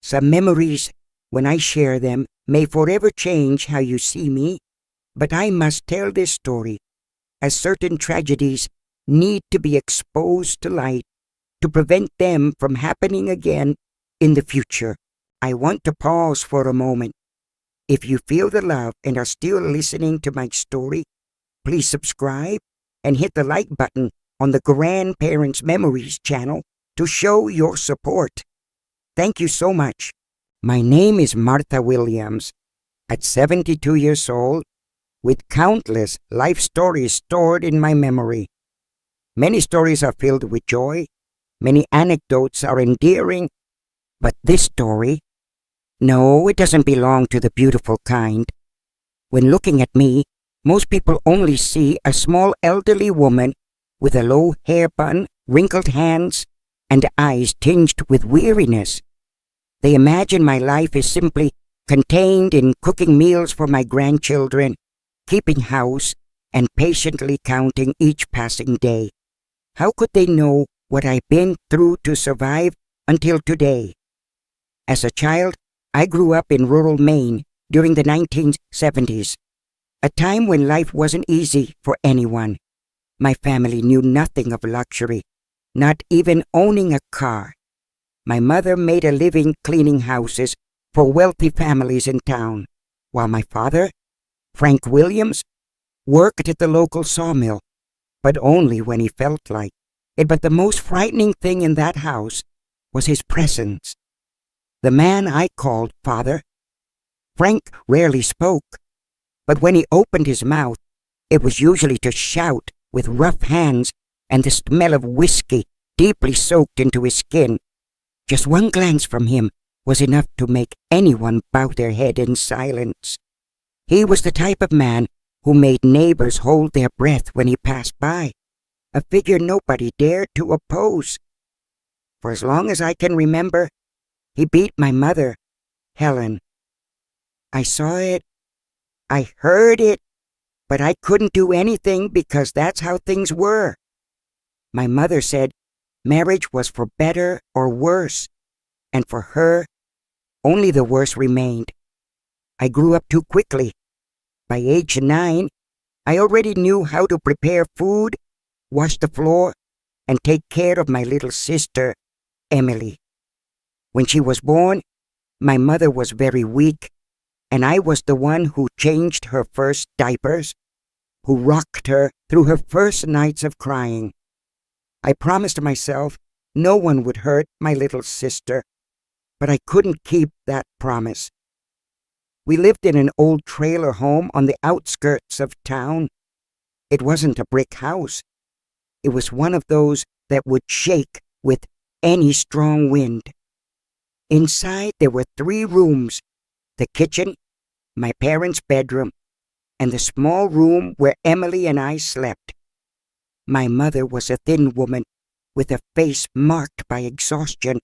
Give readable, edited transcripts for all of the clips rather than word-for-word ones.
Some memories, when I share them, may forever change how you see me, but I must tell this story, as certain tragedies need to be exposed to light to prevent them from happening again in the future. I want to pause for a moment. If you feel the love and are still listening to my story, please subscribe and hit the like button on the Grandparents Memories channel to show your support. Thank you so much. My name is Martha Williams. At 72 years old, with countless life stories stored in my memory. Many stories are filled with joy, many anecdotes are endearing, but this story, no, it doesn't belong to the beautiful kind. When looking at me, most people only see a small elderly woman with a low hair bun, wrinkled hands, and eyes tinged with weariness. They imagine my life is simply contained in cooking meals for my grandchildren, keeping house, and patiently counting each passing day. How could they know what I've been through to survive until today? As a child, I grew up in rural Maine during the 1970s, a time when life wasn't easy for anyone. My family knew nothing of luxury, not even owning a car. My mother made a living cleaning houses for wealthy families in town, while my father, Frank Williams, worked at the local sawmill, but only when he felt like it. But the most frightening thing in that house was his presence. The man I called father. Frank rarely spoke, but when he opened his mouth, it was usually to shout with rough hands and the smell of whiskey deeply soaked into his skin. Just one glance from him was enough to make anyone bow their head in silence. He was the type of man who made neighbors hold their breath when he passed by, a figure nobody dared to oppose. For as long as I can remember, he beat my mother, Helen. I saw it, I heard it, but I couldn't do anything because that's how things were. My mother said marriage was for better or worse, and for her, only the worst remained. I grew up too quickly. By age 9, I already knew how to prepare food, wash the floor, and take care of my little sister, Emily. When she was born, my mother was very weak, and I was the one who changed her first diapers, who rocked her through her first nights of crying. I promised myself no one would hurt my little sister, but I couldn't keep that promise. We lived in an old trailer home on the outskirts of town. It wasn't a brick house. It was one of those that would shake with any strong wind. Inside there were 3 rooms, the kitchen, my parents' bedroom, and the small room where Emily and I slept. My mother was a thin woman with a face marked by exhaustion,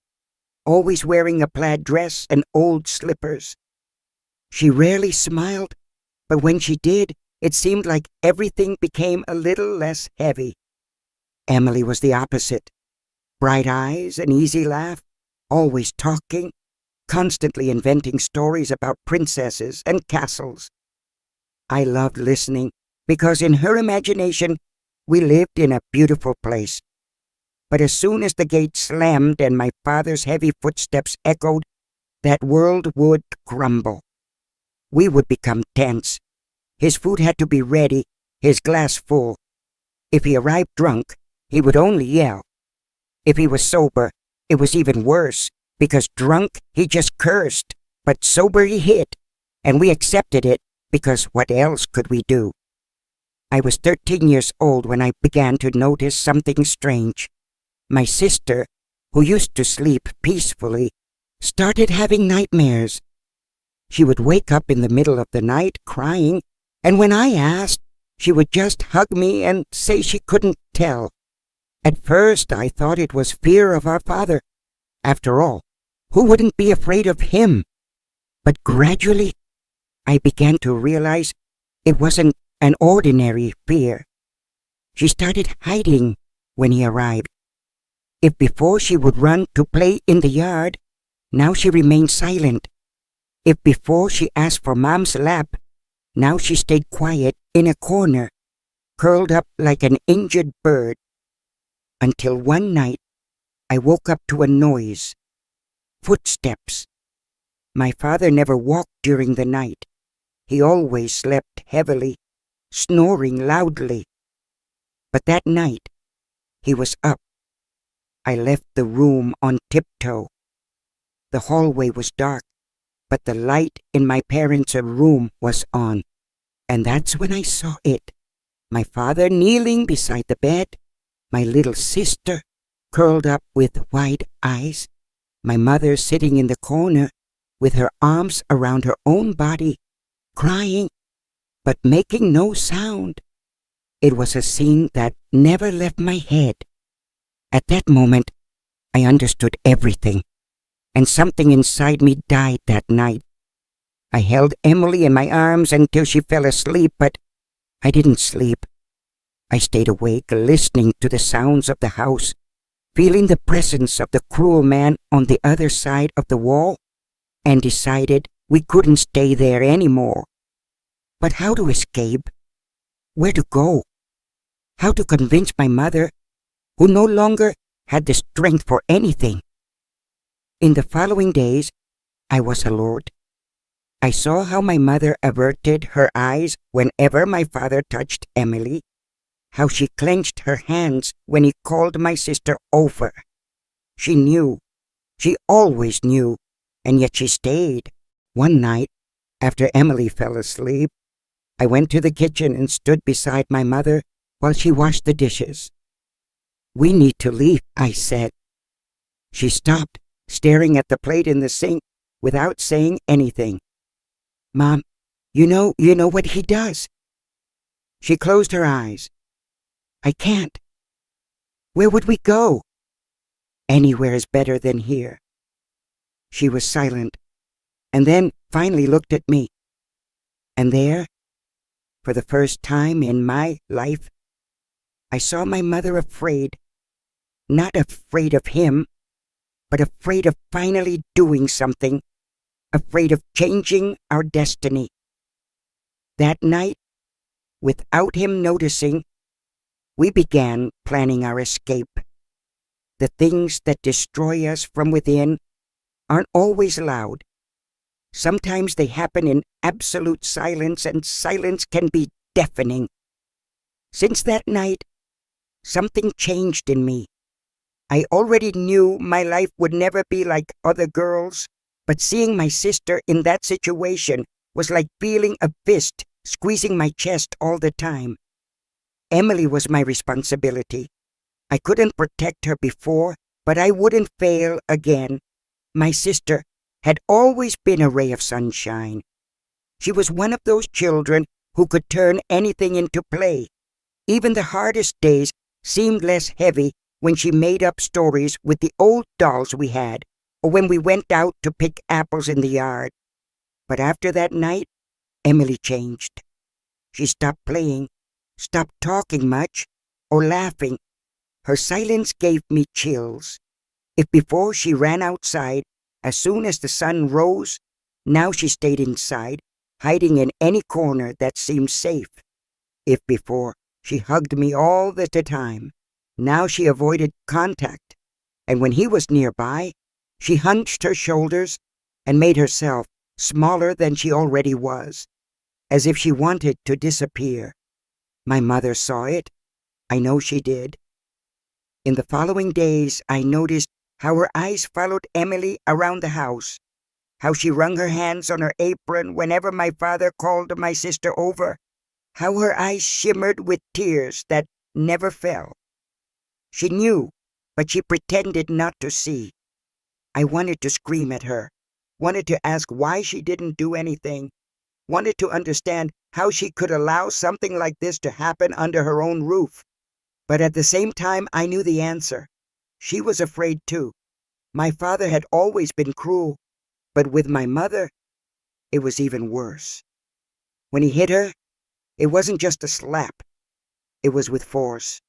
always wearing a plaid dress and old slippers. She rarely smiled, but when she did, it seemed like everything became a little less heavy. Emily was the opposite. Bright eyes, an easy laugh, always talking, constantly inventing stories about princesses and castles. I loved listening because in her imagination, we lived in a beautiful place. But as soon as the gate slammed and my father's heavy footsteps echoed, that world would crumble. We would become tense. His food had to be ready, his glass full. If he arrived drunk, he would only yell. If he was sober, it was even worse, because drunk he just cursed, but sober he hit, and we accepted it because what else could we do? I was 13 years old when I began to notice something strange. My sister, who used to sleep peacefully, started having nightmares. She would wake up in the middle of the night crying, and when I asked, she would just hug me and say she couldn't tell. At first, I thought it was fear of our father. After all, who wouldn't be afraid of him? But gradually, I began to realize it wasn't an ordinary fear. She started hiding when he arrived. If before she would run to play in the yard, Now she remained silent. If before she asked for Mom's lap, now she stayed quiet in a corner, curled up like an injured bird. Until one night, I woke up to a noise. Footsteps. My father never walked during the night. He always slept heavily, snoring loudly. But that night, he was up. I left the room on tiptoe. The hallway was dark, but the light in my parents' room was on. And that's when I saw it. My father kneeling beside the bed, my little sister curled up with wide eyes, my mother sitting in the corner with her arms around her own body, crying, but making no sound. It was a scene that never left my head. At that moment, I understood everything, and something inside me died that night. I held Emily in my arms until she fell asleep, but I didn't sleep. I stayed awake, listening to the sounds of the house, feeling the presence of the cruel man on the other side of the wall, and decided we couldn't stay there anymore. But how to escape? Where to go? How to convince my mother, who no longer had the strength for anything? In the following days, I was alert. I saw how my mother averted her eyes whenever my father touched Emily, how she clenched her hands when he called my sister over. She knew. She always knew, and yet she stayed. One night, after Emily fell asleep, I went to the kitchen and stood beside my mother while she washed the dishes. "We need to leave," I said. She stopped, staring at the plate in the sink without saying anything. "Mom, you know what he does." She closed her eyes. "I can't." "Where would we go?" "Anywhere is better than here." She was silent, and then finally looked at me. And there, for the first time in my life, I saw my mother afraid. Not afraid of him, but afraid of finally doing something, afraid of changing our destiny. That night, without him noticing, we began planning our escape. The things that destroy us from within aren't always loud. Sometimes they happen in absolute silence, and silence can be deafening. Since that night, something changed in me. I already knew my life would never be like other girls, but seeing my sister in that situation was like feeling a fist squeezing my chest all the time. Emily was my responsibility. I couldn't protect her before, but I wouldn't fail again. My sister had always been a ray of sunshine. She was one of those children who could turn anything into play. Even the hardest days seemed less heavy when she made up stories with the old dolls we had, or when we went out to pick apples in the yard. But after that night, Emily changed. She stopped playing, stopped talking much, or laughing. Her silence gave me chills. If before she ran outside as soon as the sun rose, now she stayed inside, hiding in any corner that seemed safe. If before she hugged me all the time, now she avoided contact. And when he was nearby, she hunched her shoulders and made herself smaller than she already was, as if she wanted to disappear. My mother saw it. I know she did. In the following days, I noticed how her eyes followed Emily around the house, how she wrung her hands on her apron whenever my father called my sister over, how her eyes shimmered with tears that never fell. She knew, but she pretended not to see. I wanted to scream at her, wanted to ask why she didn't do anything, wanted to understand how she could allow something like this to happen under her own roof. But at the same time, I knew the answer. She was afraid too. My father had always been cruel, but with my mother, it was even worse. When he hit her, it wasn't just a slap. It was with force,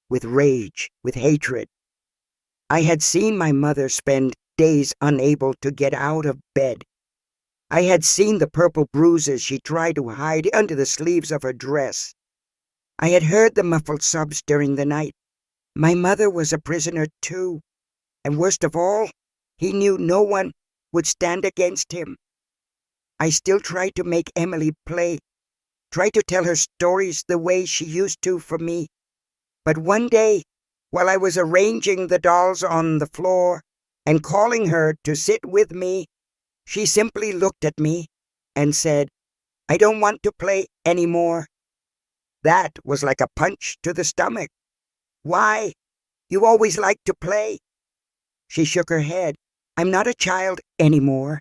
with rage, with hatred. I had seen my mother spend days unable to get out of bed. I had seen the purple bruises she tried to hide under the sleeves of her dress. I had heard the muffled sobs during the night. My mother was a prisoner too, and worst of all, he knew no one would stand against him. I still tried to make Emily play, tried to tell her stories the way she used to for me. But one day, while I was arranging the dolls on the floor and calling her to sit with me, she simply looked at me and said, "I don't want to play anymore." That was like a punch to the stomach. "Why? You always liked to play." She shook her head. "I'm not a child anymore."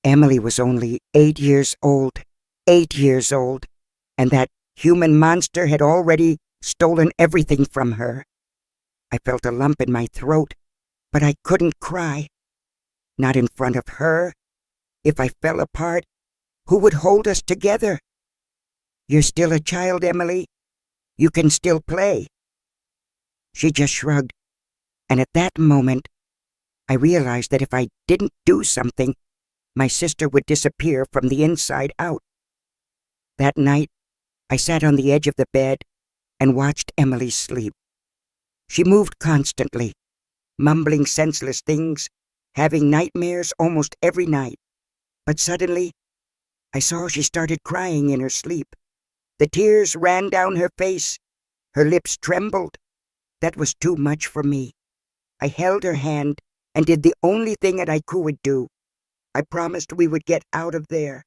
Emily was only 8 years old, 8 years old, and that human monster had already stolen everything from her. I felt a lump in my throat, but I couldn't cry. Not in front of her. If I fell apart, who would hold us together? "You're still a child, Emily. You can still play." She just shrugged, and at that moment, I realized that if I didn't do something, my sister would disappear from the inside out. That night, I sat on the edge of the bed and watched Emily sleep. She moved constantly, mumbling senseless things, having nightmares almost every night. But suddenly, I saw she started crying in her sleep. The tears ran down her face. Her lips trembled. That was too much for me. I held her hand and did the only thing that I could do. I promised we would get out of there.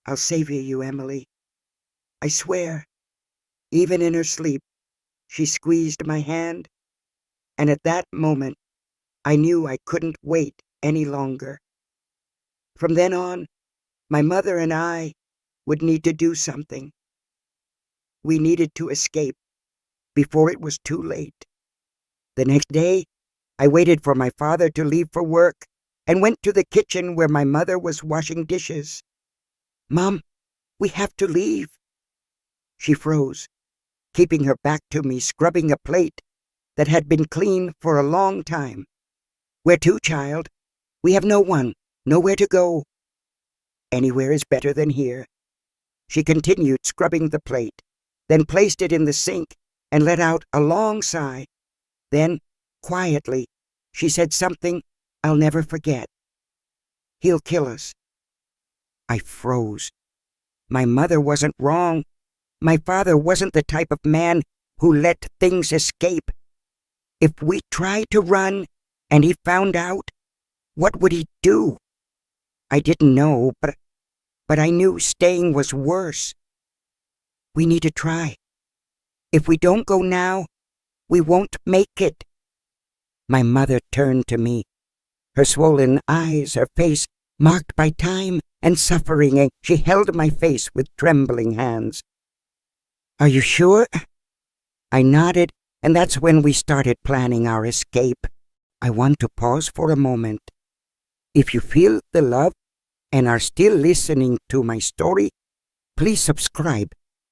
"I'll save you, Emily. I swear." Even in her sleep, she squeezed my hand, and at that moment, I knew I couldn't wait any longer. From then on, my mother and I would need to do something. We needed to escape before it was too late. The next day, I waited for my father to leave for work and went to the kitchen where my mother was washing dishes. "Mom, we have to leave." She froze, keeping her back to me, scrubbing a plate that had been clean for a long time. "Where to, child? We have no one, nowhere to go." "Anywhere is better than here." She continued scrubbing the plate, then placed it in the sink and let out a long sigh. Then, quietly, she said something I'll never forget. "He'll kill us." I froze. My mother wasn't wrong. My father wasn't the type of man who let things escape. If we tried to run and he found out, what would he do? I didn't know, but I knew staying was worse. "We need to try. If we don't go now, we won't make it." My mother turned to me, her swollen eyes, her face marked by time and suffering, and she held my face with trembling hands. "Are you sure?" I nodded, and that's when we started planning our escape. I want to pause for a moment. If you feel the love and are still listening to my story, please subscribe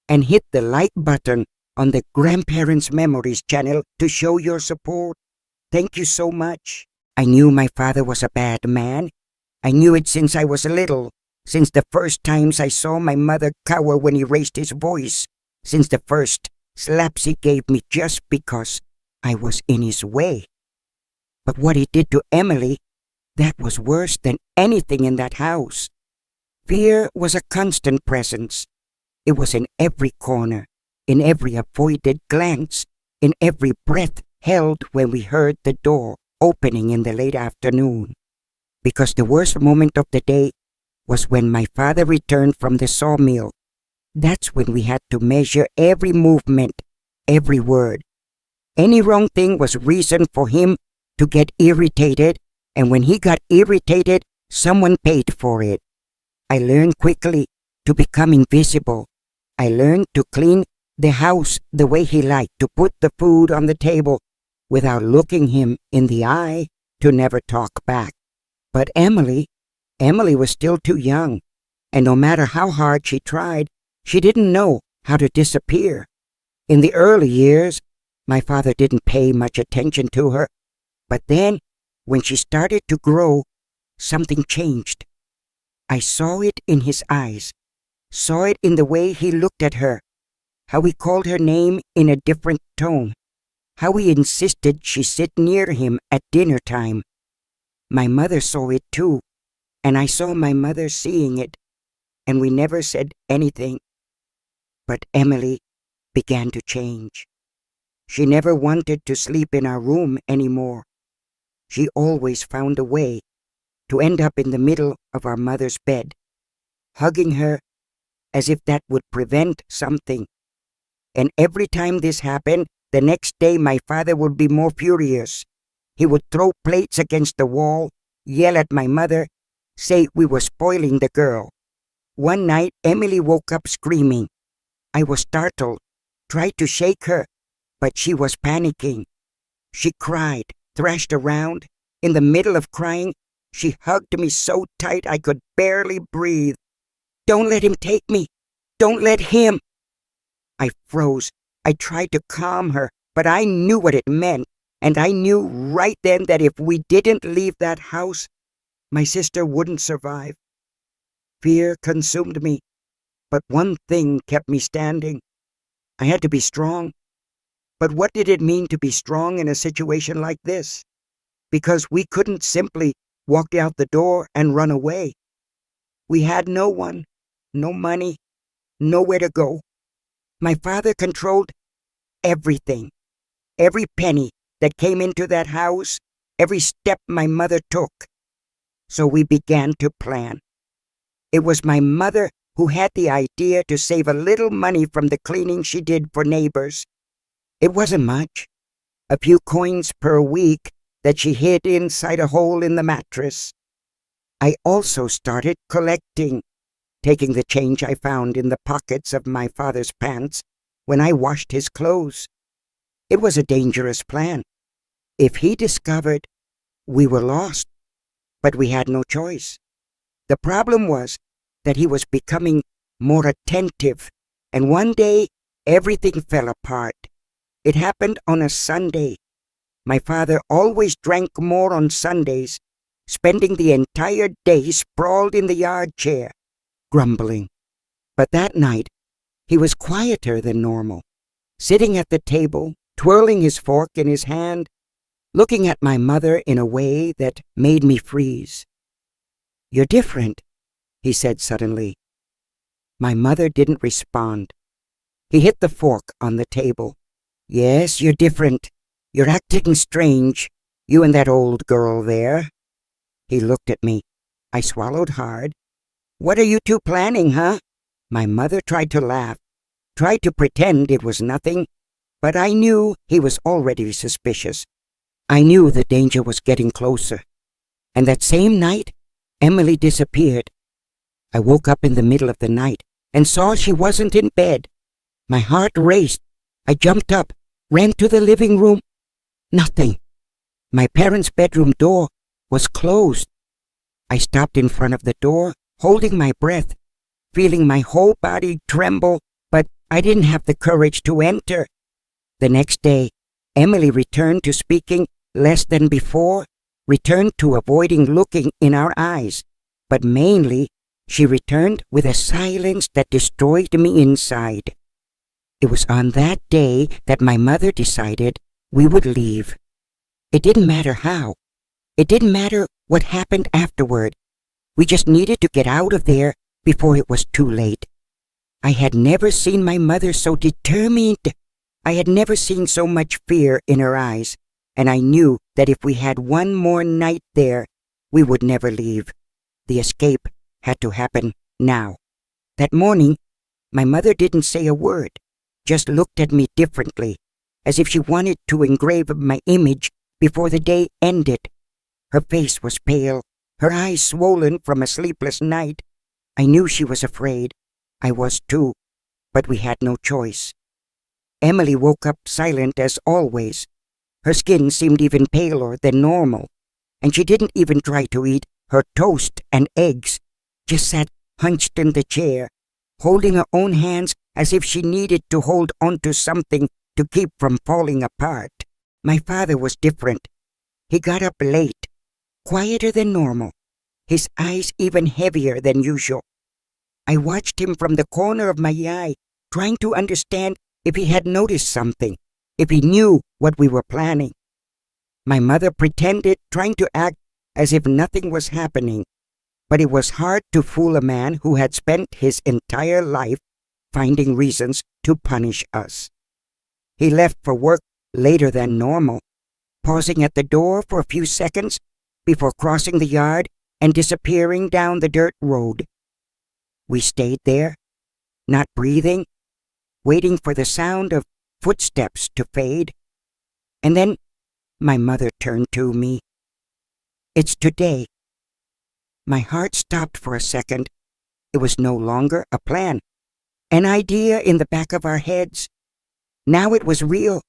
and hit the like button on the Grandparents Memories channel to show your support. Thank you so much. I knew my father was a bad man. I knew it since I was little, since the first times I saw my mother cower when he raised his voice, since the first slaps he gave me just because I was in his way. But what he did to Emily, that was worse than anything in that house. Fear was a constant presence. It was in every corner, in every avoided glance, in every breath held when we heard the door opening in the late afternoon. Because the worst moment of the day was when my father returned from the sawmill. That's when we had to measure every movement, every word. Any wrong thing was reason for him to get irritated, and when he got irritated, someone paid for it. I learned quickly to become invisible. I learned to clean the house the way he liked, to put the food on the table without looking him in the eye, to never talk back. But Emily was still too young, and no matter how hard she tried, she didn't know how to disappear. In the early years, my father didn't pay much attention to her. But then, when she started to grow, something changed. I saw it in his eyes, saw it in the way he looked at her, how he called her name in a different tone, how he insisted she sit near him at dinner time. My mother saw it too, and I saw my mother seeing it, and we never said anything. But Emily began to change. She never wanted to sleep in our room anymore. She always found a way to end up in the middle of our mother's bed, hugging her as if that would prevent something. And every time this happened, the next day my father would be more furious. He would throw plates against the wall, yell at my mother, say we were spoiling the girl. One night, Emily woke up screaming. I was startled, tried to shake her, but she was panicking. She cried, thrashed around. In the middle of crying, she hugged me so tight I could barely breathe. "Don't let him take me! Don't let him!" I froze. I tried to calm her, but I knew what it meant, and I knew right then that if we didn't leave that house, my sister wouldn't survive. Fear consumed me, but one thing kept me standing. I had to be strong. But what did it mean to be strong in a situation like this? Because we couldn't simply walk out the door and run away. We had no one, no money, nowhere to go. My father controlled everything, every penny that came into that house, every step my mother took. So we began to plan. It was my mother who had the idea to save a little money from the cleaning she did for neighbors. It wasn't much, a few coins per week that she hid inside a hole in the mattress. I also started collecting, taking the change I found in the pockets of my father's pants when I washed his clothes. It was a dangerous plan. If he discovered, we were lost, but we had no choice. The problem was that he was becoming more attentive, and one day everything fell apart. It happened on a Sunday. My father always drank more on Sundays, spending the entire day sprawled in the yard chair, grumbling. But that night, he was quieter than normal, sitting at the table, twirling his fork in his hand, looking at my mother in a way that made me freeze. "You're different," he said suddenly. My mother didn't respond. He hit the fork on the table. "Yes, you're different. You're acting strange, you and that old girl there." He looked at me. I swallowed hard. "What are you two planning, huh?" My mother tried to laugh, tried to pretend it was nothing, but I knew he was already suspicious. I knew the danger was getting closer. And that same night, Emily disappeared. I woke up in the middle of the night and saw she wasn't in bed. My heart raced. I jumped up, ran to the living room. Nothing. My parents' bedroom door was closed. I stopped in front of the door, holding my breath, feeling my whole body tremble, but I didn't have the courage to enter. The next day, Emily returned to speaking less than before, returned to avoiding looking in our eyes, but mainly she returned with a silence that destroyed me inside. It was on that day that my mother decided we would leave. It didn't matter how. It didn't matter what happened afterward. We just needed to get out of there before it was too late. I had never seen my mother so determined. I had never seen so much fear in her eyes, and I knew that if we had one more night there, we would never leave. The escape had to happen now. That morning, my mother didn't say a word, just looked at me differently, as if she wanted to engrave my image before the day ended. Her face was pale, her eyes swollen from a sleepless night. I knew she was afraid. I was too, but we had no choice. Emily woke up silent as always. Her skin seemed even paler than normal, and she didn't even try to eat her toast and eggs, just sat hunched in the chair, holding her own hands as if she needed to hold on to something to keep from falling apart. My father was different. He got up late, quieter than normal, his eyes even heavier than usual. I watched him from the corner of my eye, trying to understand if he had noticed something, if he knew what we were planning. My mother pretended, trying to act as if nothing was happening, but it was hard to fool a man who had spent his entire life finding reasons to punish us. He left for work later than normal, pausing at the door for a few seconds before crossing the yard and disappearing down the dirt road. We stayed there, not breathing, waiting for the sound of footsteps to fade. And then my mother turned to me. "It's today." My heart stopped for a second. It was no longer a plan, an idea in the back of our heads. Now it was real.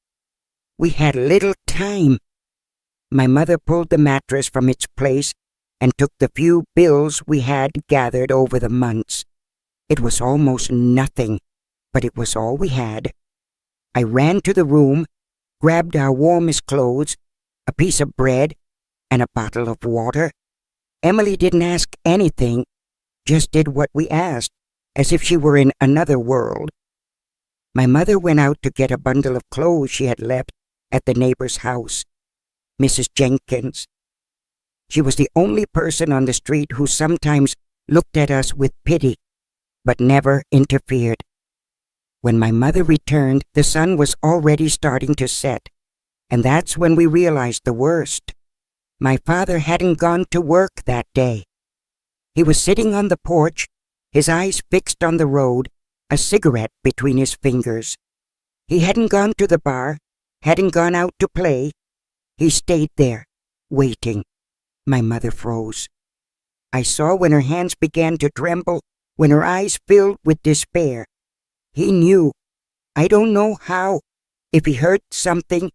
We had little time. My mother pulled the mattress from its place and took the few bills we had gathered over the months. It was almost nothing, but it was all we had. I ran to the room, grabbed our warmest clothes, a piece of bread, and a bottle of water. Emily didn't ask anything, just did what we asked, as if she were in another world. My mother went out to get a bundle of clothes she had left at the neighbor's house, Mrs. Jenkins. She was the only person on the street who sometimes looked at us with pity, but never interfered. When my mother returned, the sun was already starting to set, and that's when we realized the worst. My father hadn't gone to work that day. He was sitting on the porch, his eyes fixed on the road, a cigarette between his fingers. He hadn't gone to the bar, hadn't gone out to play. He stayed there, waiting. My mother froze. I saw when her hands began to tremble, when her eyes filled with despair. He knew. I don't know how, if he heard something,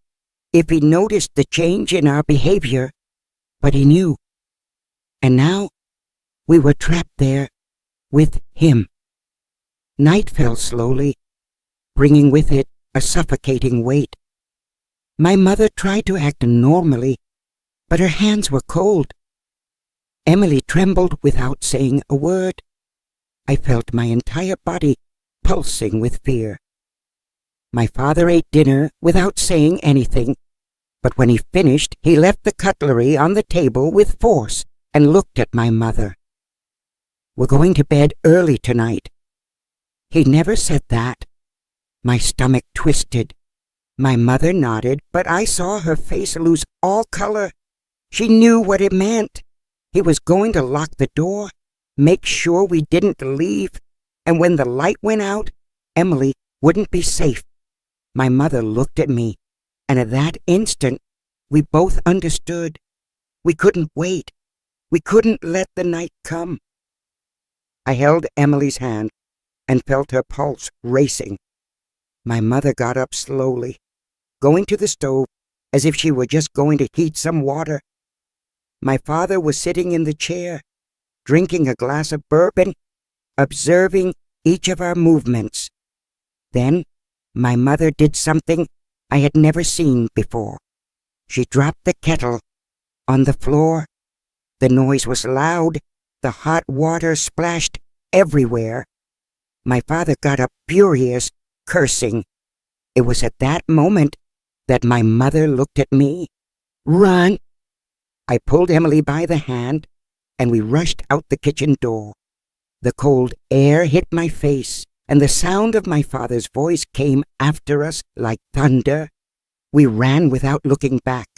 if he noticed the change in our behavior, but he knew. And now we were trapped there with him. Night fell slowly, bringing with it a suffocating weight. My mother tried to act normally, but her hands were cold. Emily trembled without saying a word. I felt my entire body pulsing with fear. My father ate dinner without saying anything, but when he finished, he left the cutlery on the table with force and looked at my mother. "We're going to bed early tonight." He never said that. My stomach twisted. My mother nodded, but I saw her face lose all color. She knew what it meant. He was going to lock the door, make sure we didn't leave, and when the light went out, Emily wouldn't be safe. My mother looked at me, and at that instant, we both understood. We couldn't wait. We couldn't let the night come. I held Emily's hand and felt her pulse racing. My mother got up slowly, going to the stove as if she were just going to heat some water. My father was sitting in the chair, drinking a glass of bourbon, observing each of our movements. Then my mother did something I had never seen before. She dropped the kettle on the floor. The noise was loud. The hot water splashed everywhere. My father got up furious, cursing. It was at that moment that my mother looked at me. "Run!" I pulled Emily by the hand, and we rushed out the kitchen door. The cold air hit my face, and the sound of my father's voice came after us like thunder. We ran without looking back.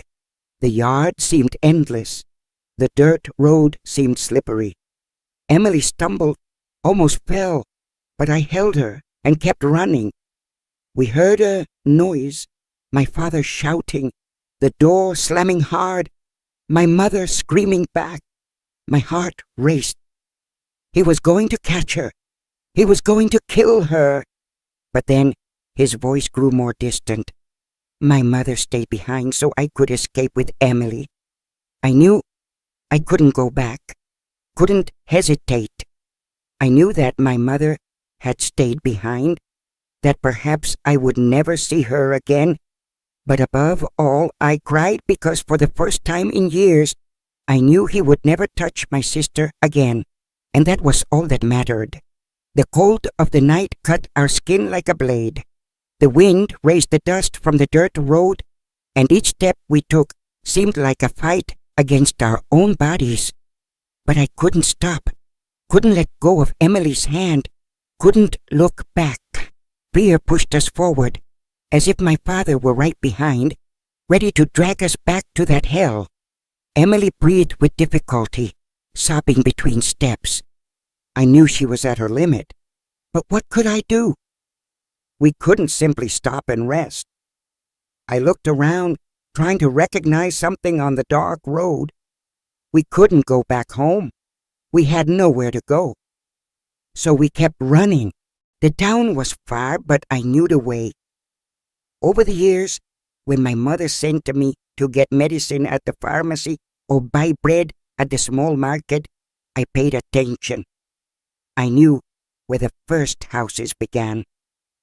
The yard seemed endless. The dirt road seemed slippery. Emily stumbled, almost fell, but I held her and kept running. We heard a noise, my father shouting, the door slamming hard, my mother screaming back. My heart raced. He was going to catch her. He was going to kill her. But then his voice grew more distant. My mother stayed behind so I could escape with Emily. I knew I couldn't go back, couldn't hesitate. I knew that my mother had stayed behind, that perhaps I would never see her again, But above all, I cried because for the first time in years, I knew he would never touch my sister again, and that was all that mattered. The cold of the night cut our skin like a blade. The wind raised the dust from the dirt road, and each step we took seemed like a fight against our own bodies. But I couldn't stop, couldn't let go of Emily's hand, couldn't look back. Fear pushed us forward, as if my father were right behind, ready to drag us back to that hell. Emily breathed with difficulty, sobbing between steps. I knew she was at her limit, but what could I do? We couldn't simply stop and rest. I looked around, trying to recognize something on the dark road. We couldn't go back home. We had nowhere to go. So we kept running. The town was far, but I knew the way. Over the years, when my mother sent me to get medicine at the pharmacy or buy bread at the small market, I paid attention. I knew where the first houses began,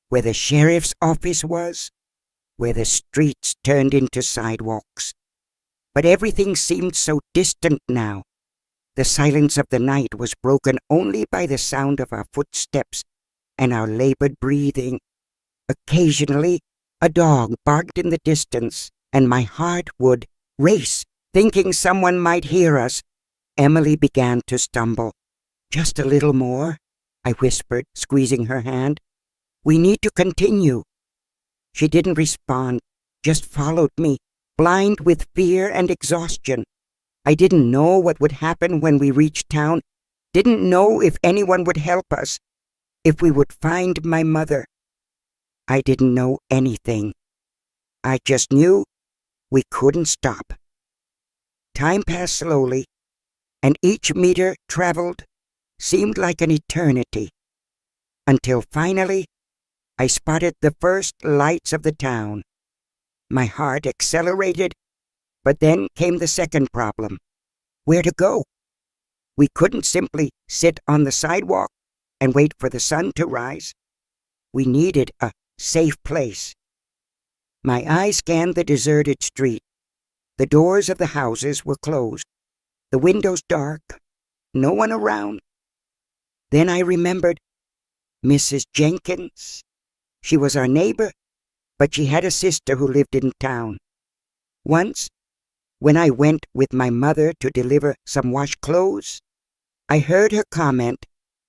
where the sheriff's office was, where the streets turned into sidewalks. But everything seemed so distant now. The silence of the night was broken only by the sound of our footsteps and our labored breathing. Occasionally, a dog barked in the distance, and my heart would race, thinking someone might hear us. Emily began to stumble. "Just a little more," I whispered, squeezing her hand. "We need to continue." She didn't respond, just followed me, blind with fear and exhaustion. I didn't know what would happen when we reached town, didn't know if anyone would help us, if we would find my mother. I didn't know anything. I just knew we couldn't stop. Time passed slowly, and each meter traveled seemed like an eternity, until finally I spotted the first lights of the town. My heart accelerated, but then came the second problem. Where to go? We couldn't simply sit on the sidewalk and wait for the sun to rise. We needed a safe place. My eyes scanned the deserted street. The doors of the houses were closed, the windows dark, no one around. Then I remembered Mrs. Jenkins. She was our neighbor, but she had a sister who lived in town. Once, when I went with my mother to deliver some washed clothes, I heard her comment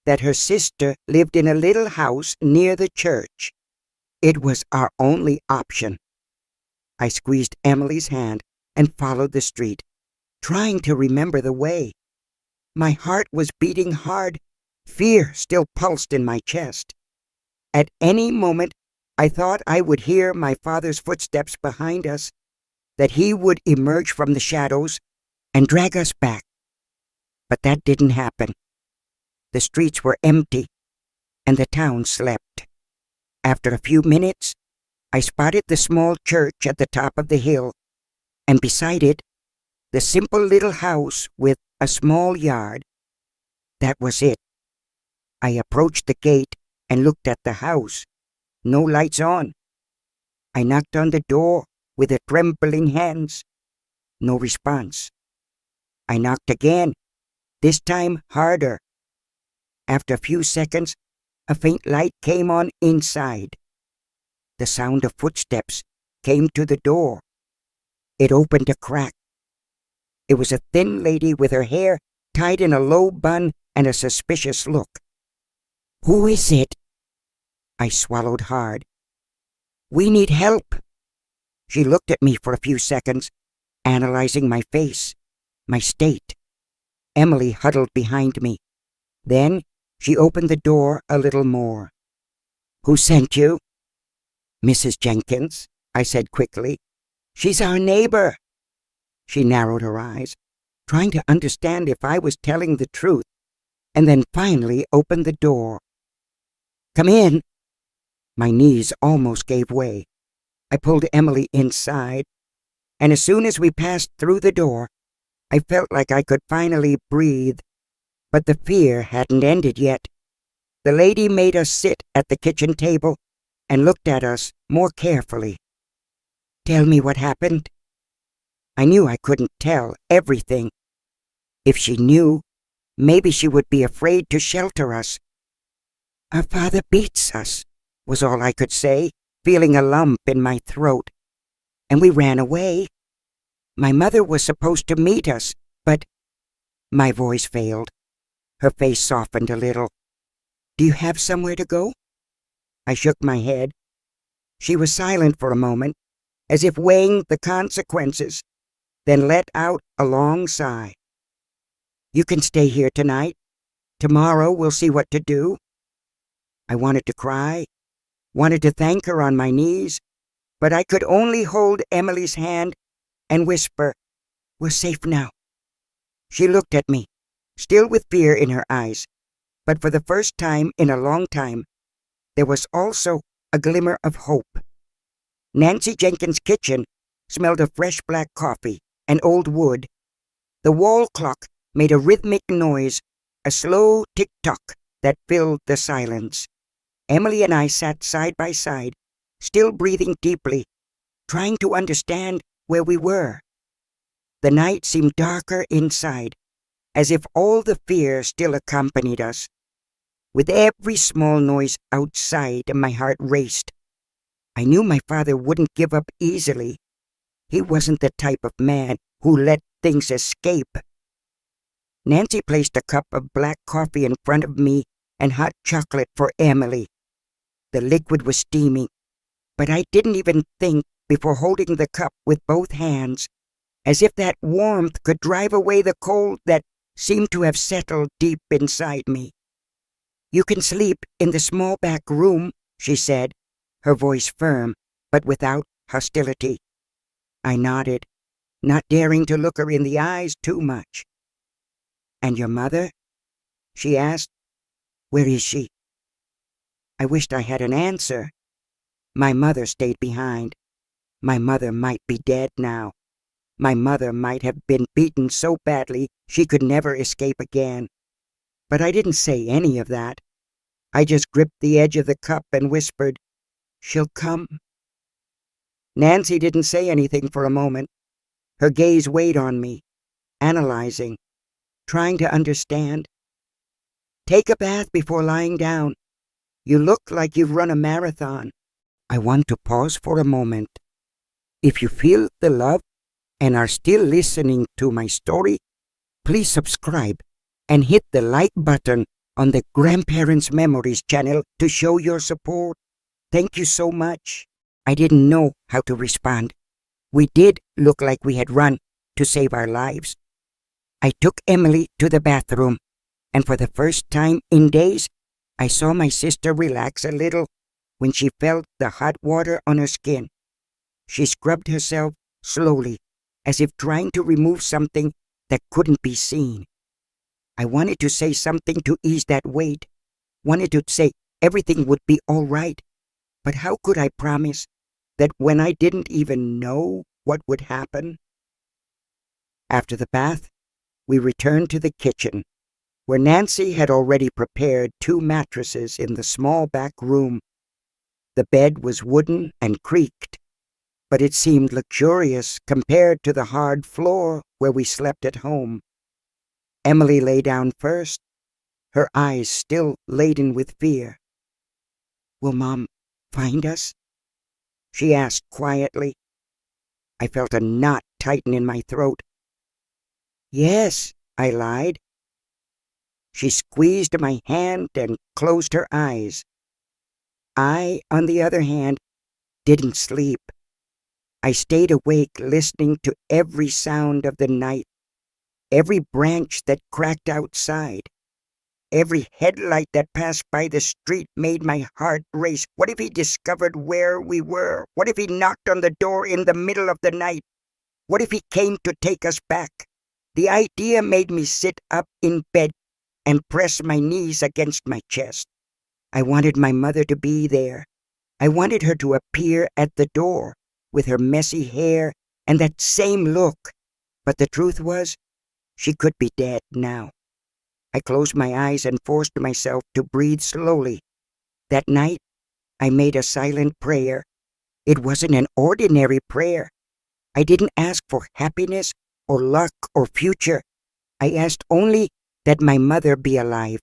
that her sister lived in a little house near the church. It was our only option. I squeezed Emily's hand and followed the street, trying to remember the way. My heart was beating hard. Fear still pulsed in my chest. At any moment, I thought I would hear my father's footsteps behind us, that he would emerge from the shadows and drag us back. But that didn't happen. The streets were empty, and the town slept. After a few minutes, I spotted the small church at the top of the hill, and beside it, the simple little house with a small yard. That was it. I approached the gate and looked at the house. No lights on. I knocked on the door with trembling hands. No response. I knocked again, this time harder. After a few seconds, a faint light came on inside. The sound of footsteps came to the door. It opened a crack. It was a thin lady with her hair tied in a low bun and a suspicious look. "Who is it?" I swallowed hard. "We need help." She looked at me for a few seconds, analyzing my face, my state. Emily huddled behind me. Then she opened the door a little more. "Who sent you?" "Mrs. Jenkins," I said quickly. "She's our neighbor." She narrowed her eyes, trying to understand if I was telling the truth, and then finally opened the door. "Come in." My knees almost gave way. I pulled Emily inside, and as soon as we passed through the door, I felt like I could finally breathe. But the fear hadn't ended yet. The lady made us sit at the kitchen table and looked at us more carefully. Tell me what happened." I knew I couldn't tell everything. If she knew, maybe she would be afraid to shelter us. "Our father beats us," was all I could say, feeling a lump in my throat. "And we ran away. My mother was supposed to meet us, but—" My voice failed. Her face softened a little. "Do you have somewhere to go?" I shook my head. She was silent for a moment, as if weighing the consequences, then let out a long sigh. "You can stay here tonight. Tomorrow we'll see what to do." I wanted to cry, wanted to thank her on my knees, but I could only hold Emily's hand and whisper, "We're safe now." She looked at me, still with fear in her eyes, but for the first time in a long time, there was also a glimmer of hope. Nancy Jenkins' kitchen smelled of fresh black coffee and old wood. The wall clock made a rhythmic noise, a slow tick-tock that filled the silence. Emily and I sat side by side, still breathing deeply, trying to understand where we were. The night seemed darker inside, as if all the fear still accompanied us. With every small noise outside, my heart raced. I knew my father wouldn't give up easily. He wasn't the type of man who let things escape. Nancy placed a cup of black coffee in front of me and hot chocolate for Emily. The liquid was steaming, but I didn't even think before holding the cup with both hands, as if that warmth could drive away the cold that seemed to have settled deep inside me. "You can sleep in the small back room," she said, her voice firm, but without hostility. I nodded, not daring to look her in the eyes too much. "And your mother?" she asked. "Where is she?" I wished I had an answer. My mother stayed behind. My mother might be dead now. My mother might have been beaten so badly she could never escape again. But I didn't say any of that. I just gripped the edge of the cup and whispered, "She'll come." Nancy didn't say anything for a moment. Her gaze weighed on me, analyzing, trying to understand. "Take a bath before lying down. You look like you've run a marathon." I want to pause for a moment. If you feel the love and are still listening to my story, please subscribe and hit the like button on the Grandparents Memories channel to show your support. Thank you so much. I didn't know how to respond. We did look like we had run to save our lives. I took Emily to the bathroom, and for the first time in days, I saw my sister relax a little when she felt the hot water on her skin. She scrubbed herself slowly, as if trying to remove something that couldn't be seen. I wanted to say something to ease that weight, wanted to say everything would be all right, but how could I promise that when I didn't even know what would happen? After the bath, we returned to the kitchen, where Nancy had already prepared 2 mattresses in the small back room. The bed was wooden and creaked, but it seemed luxurious compared to the hard floor where we slept at home. Emily lay down first, her eyes still laden with fear. "Will Mom find us?" she asked quietly. I felt a knot tighten in my throat. "Yes," I lied. She squeezed my hand and closed her eyes. I, on the other hand, didn't sleep. I stayed awake listening to every sound of the night, every branch that cracked outside, every headlight that passed by the street made my heart race. What if he discovered where we were? What if he knocked on the door in the middle of the night? What if he came to take us back? The idea made me sit up in bed and press my knees against my chest. I wanted my mother to be there. I wanted her to appear at the door with her messy hair and that same look. But the truth was, she could be dead now. I closed my eyes and forced myself to breathe slowly. That night, I made a silent prayer. It wasn't an ordinary prayer. I didn't ask for happiness or luck or future. I asked only that my mother be alive,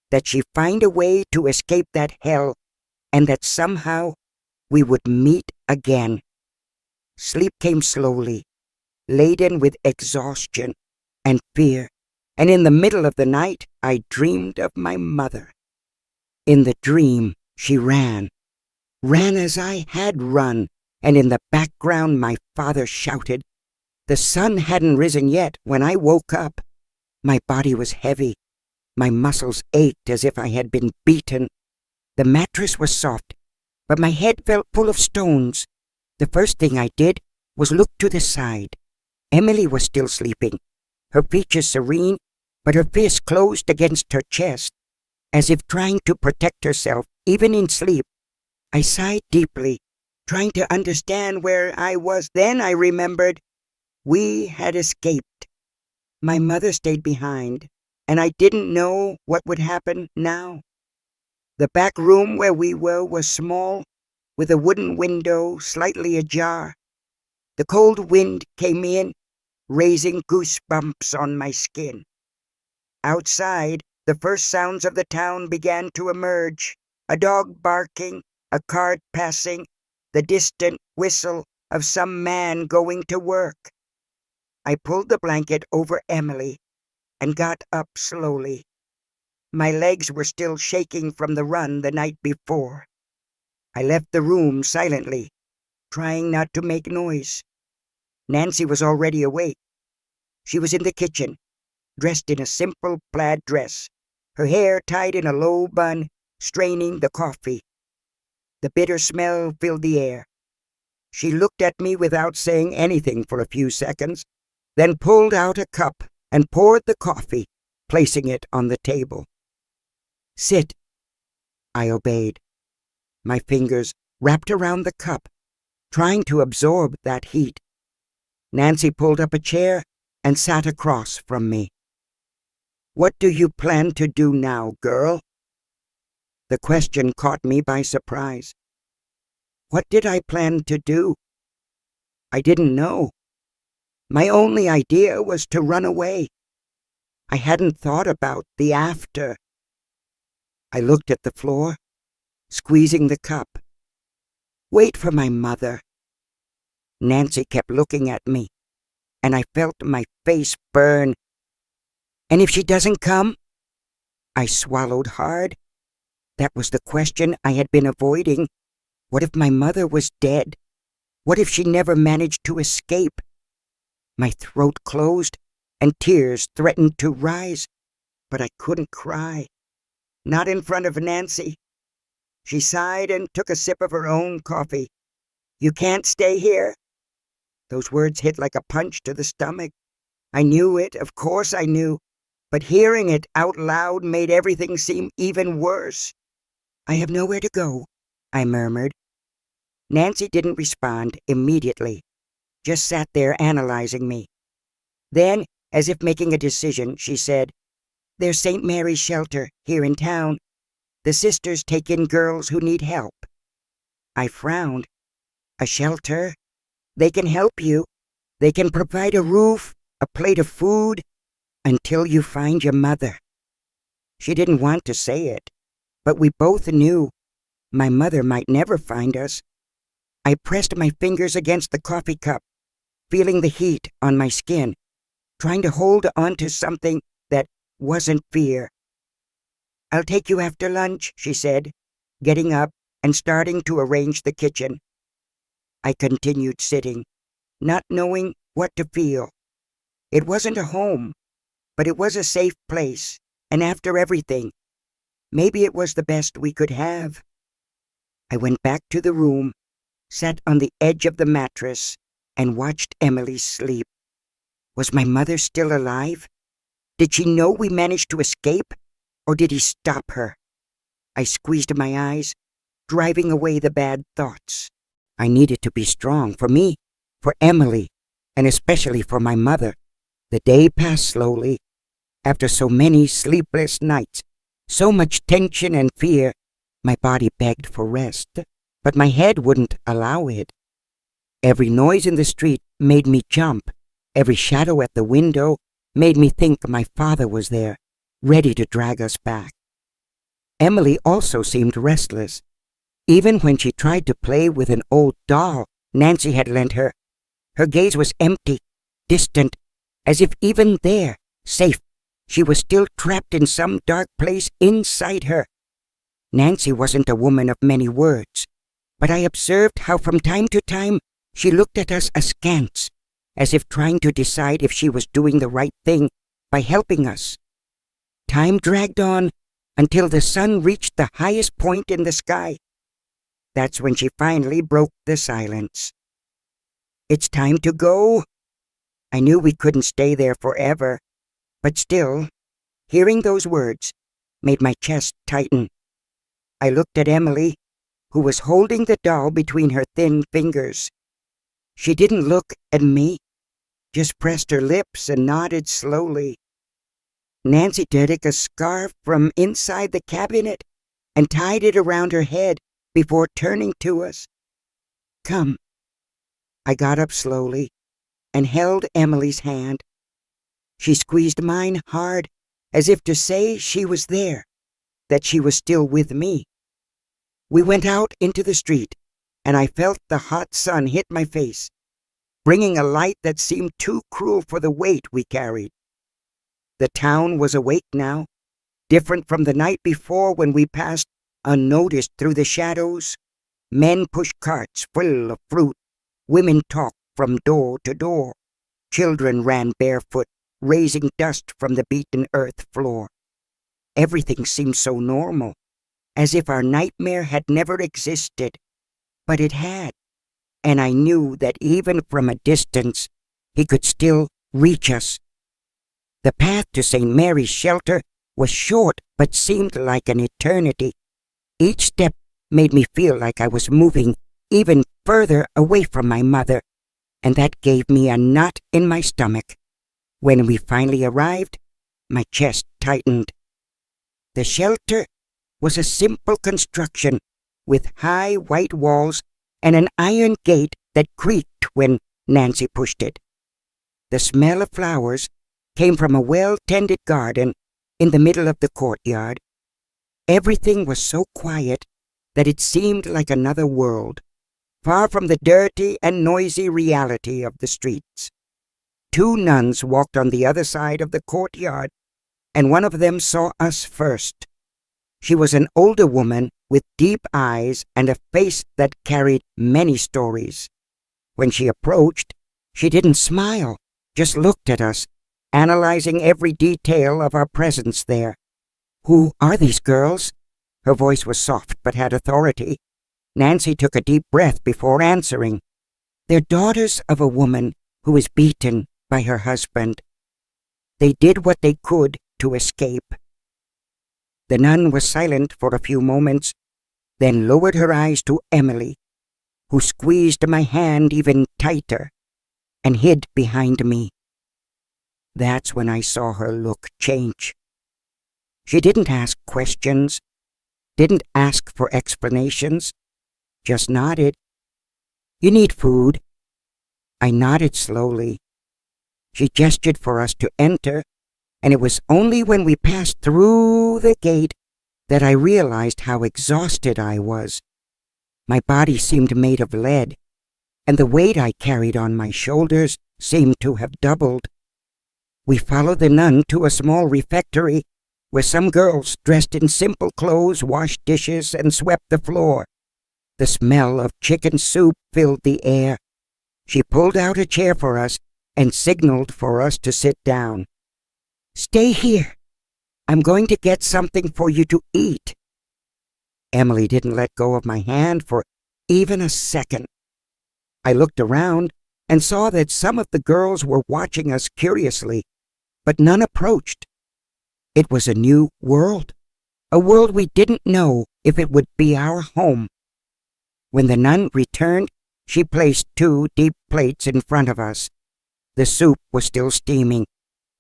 that she find a way to escape that hell, and that somehow we would meet again. Sleep came slowly, laden with exhaustion and fear, and in the middle of the night I dreamed of my mother. In the dream she ran as I had run, and in the background my father shouted. The sun hadn't risen yet when I woke up. My body was heavy. My muscles ached as if I had been beaten. The mattress was soft, but my head felt full of stones. The first thing I did was look to the side. Emily was still sleeping, her features serene, but her fist closed against her chest, as if trying to protect herself, even in sleep. I sighed deeply, trying to understand where I was. Then I remembered we had escaped. My mother stayed behind, and I didn't know what would happen now. The back room where we were was small, with a wooden window slightly ajar. The cold wind came in, raising goosebumps on my skin. Outside, the first sounds of the town began to emerge. A dog barking, a cart passing, the distant whistle of some man going to work. I pulled the blanket over Emily and got up slowly. My legs were still shaking from the run the night before. I left the room silently, trying not to make noise. Nancy was already awake. She was in the kitchen, dressed in a simple plaid dress, her hair tied in a low bun, straining the coffee. The bitter smell filled the air. She looked at me without saying anything for a few seconds, then pulled out a cup and poured the coffee, placing it on the table. "Sit," I obeyed. My fingers wrapped around the cup, trying to absorb that heat. Nancy pulled up a chair and sat across from me. "What do you plan to do now, girl?" The question caught me by surprise. What did I plan to do? I didn't know. My only idea was to run away. I hadn't thought about the after. I looked at the floor, squeezing the cup. Wait for my mother. Nancy kept looking at me, and I felt my face burn. And if she doesn't come? I swallowed hard. That was the question I had been avoiding. What if my mother was dead? What if she never managed to escape? My throat closed, and tears threatened to rise, but I couldn't cry. Not in front of Nancy. She sighed and took a sip of her own coffee. "You can't stay here?" Those words hit like a punch to the stomach. I knew it, of course I knew, but hearing it out loud made everything seem even worse. "I have nowhere to go," I murmured. Nancy didn't respond immediately, just sat there analyzing me. Then, as if making a decision, she said, "There's St. Mary's Shelter here in town. The sisters take in girls who need help." I frowned. "A shelter? They can help you. They can provide a roof, a plate of food, until you find your mother." She didn't want to say it, but we both knew my mother might never find us. I pressed my fingers against the coffee cup, feeling the heat on my skin, trying to hold on to something that wasn't fear. "I'll take you after lunch," she said, getting up and starting to arrange the kitchen. I continued sitting, not knowing what to feel. It wasn't a home, but it was a safe place, and after everything, maybe it was the best we could have. I went back to the room, sat on the edge of the mattress, and watched Emily sleep. Was my mother still alive? Did she know we managed to escape, or did he stop her? I squeezed my eyes, driving away the bad thoughts. I needed to be strong for me, for Emily, and especially for my mother. The day passed slowly. After so many sleepless nights, so much tension and fear, my body begged for rest. but my head wouldn't allow it. Every noise in the street made me jump. Every shadow at the window made me think my father was there, ready to drag us back. Emily also seemed restless. Even when she tried to play with an old doll Nancy had lent her, her gaze was empty, distant, as if even there, safe, she was still trapped in some dark place inside her. Nancy wasn't a woman of many words, but I observed how from time to time she looked at us askance, as if trying to decide if she was doing the right thing by helping us. Time dragged on until the sun reached the highest point in the sky. That's when she finally broke the silence. "It's time to go." I knew we couldn't stay there forever, but still, hearing those words made my chest tighten. I looked at Emily, who was holding the doll between her thin fingers. She didn't look at me, just pressed her lips and nodded slowly. Nancy took a scarf from inside the cabinet and tied it around her head before turning to us. "Come." I got up slowly and held Emily's hand. She squeezed mine hard, as if to say she was there, that she was still with me. We went out into the street, and I felt the hot sun hit my face, bringing a light that seemed too cruel for the weight we carried. The town was awake now, different from the night before when we passed unnoticed through the shadows. Men pushed carts full of fruit. Women talked from door to door. Children ran barefoot, raising dust from the beaten earth floor. Everything seemed so normal, as if our nightmare had never existed. But it had, and I knew that even from a distance, he could still reach us. The path to St. Mary's shelter was short but seemed like an eternity. Each step made me feel like I was moving even further away from my mother, and that gave me a knot in my stomach. When we finally arrived, my chest tightened. The shelter was a simple construction with high white walls and an iron gate that creaked when Nancy pushed it. The smell of flowers came from a well-tended garden in the middle of the courtyard. Everything was so quiet that it seemed like another world, far from the dirty and noisy reality of the streets. 2 nuns walked on the other side of the courtyard, and one of them saw us first. She was an older woman with deep eyes and a face that carried many stories. When she approached, she didn't smile, just looked at us, analyzing every detail of our presence there. "Who are these girls?" Her voice was soft but had authority. Nancy took a deep breath before answering. "They're daughters of a woman who was beaten by her husband. They did what they could to escape." The nun was silent for a few moments, then lowered her eyes to Emily, who squeezed my hand even tighter and hid behind me. That's when I saw her look change. She didn't ask questions, didn't ask for explanations, just nodded. "You need food." I nodded slowly. She gestured for us to enter, and it was only when we passed through the gate that I realized how exhausted I was. My body seemed made of lead, and the weight I carried on my shoulders seemed to have doubled. We followed the nun to a small refectory where some girls dressed in simple clothes washed dishes and swept the floor. The smell of chicken soup filled the air. She pulled out a chair for us and signaled for us to sit down. "Stay here. I'm going to get something for you to eat." Emily didn't let go of my hand for even a second. I looked around and saw that some of the girls were watching us curiously, but none approached. It was a new world, a world we didn't know if it would be our home. When the nun returned, she placed 2 deep plates in front of us. The soup was still steaming,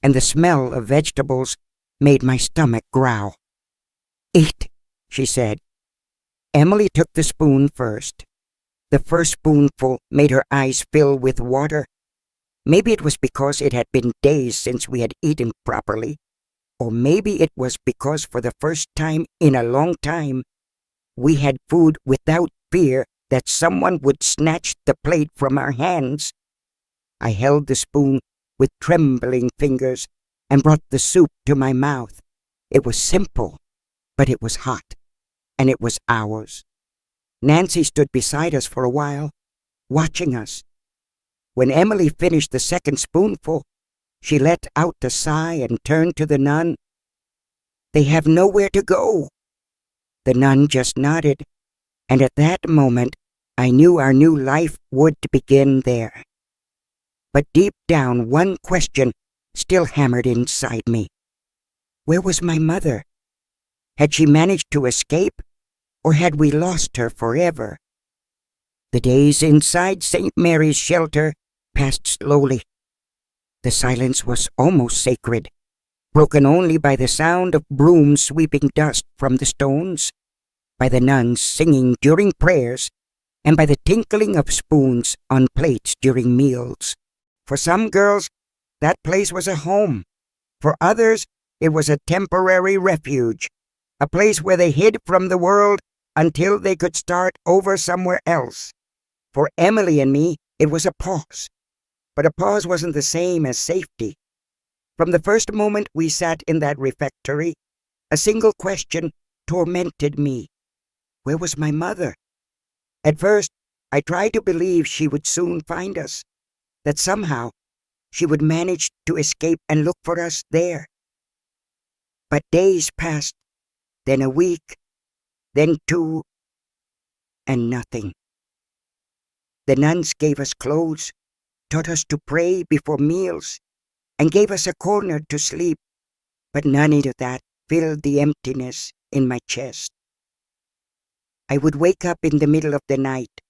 and the smell of vegetables made my stomach growl. "Eat," she said. Emily took the spoon first. The first spoonful made her eyes fill with water. Maybe it was because it had been days since we had eaten properly, or maybe it was because for the first time in a long time, we had food without fear that someone would snatch the plate from our hands. I held the spoon with trembling fingers and brought the soup to my mouth. It was simple, but it was hot, and it was ours. Nancy stood beside us for a while, watching us. When Emily finished the second spoonful, she let out a sigh and turned to the nun. "They have nowhere to go." The nun just nodded, and at that moment I knew our new life would begin there. But deep down, one question still hammered inside me. Where was my mother? Had she managed to escape, or had we lost her forever? The days inside St. Mary's shelter passed slowly. The silence was almost sacred, broken only by the sound of brooms sweeping dust from the stones, by the nuns singing during prayers, and by the tinkling of spoons on plates during meals. For some girls, that place was a home. For others, it was a temporary refuge, a place where they hid from the world until they could start over somewhere else. For Emily and me, it was a pause. But a pause wasn't the same as safety. From the first moment we sat in that refectory, a single question tormented me. Where was my mother? At first, I tried to believe she would soon find us, that somehow she would manage to escape and look for us there. But days passed, then a week, then 2, and nothing. The nuns gave us clothes, taught us to pray before meals, and gave us a corner to sleep, but none of that filled the emptiness in my chest. I would wake up in the middle of the night,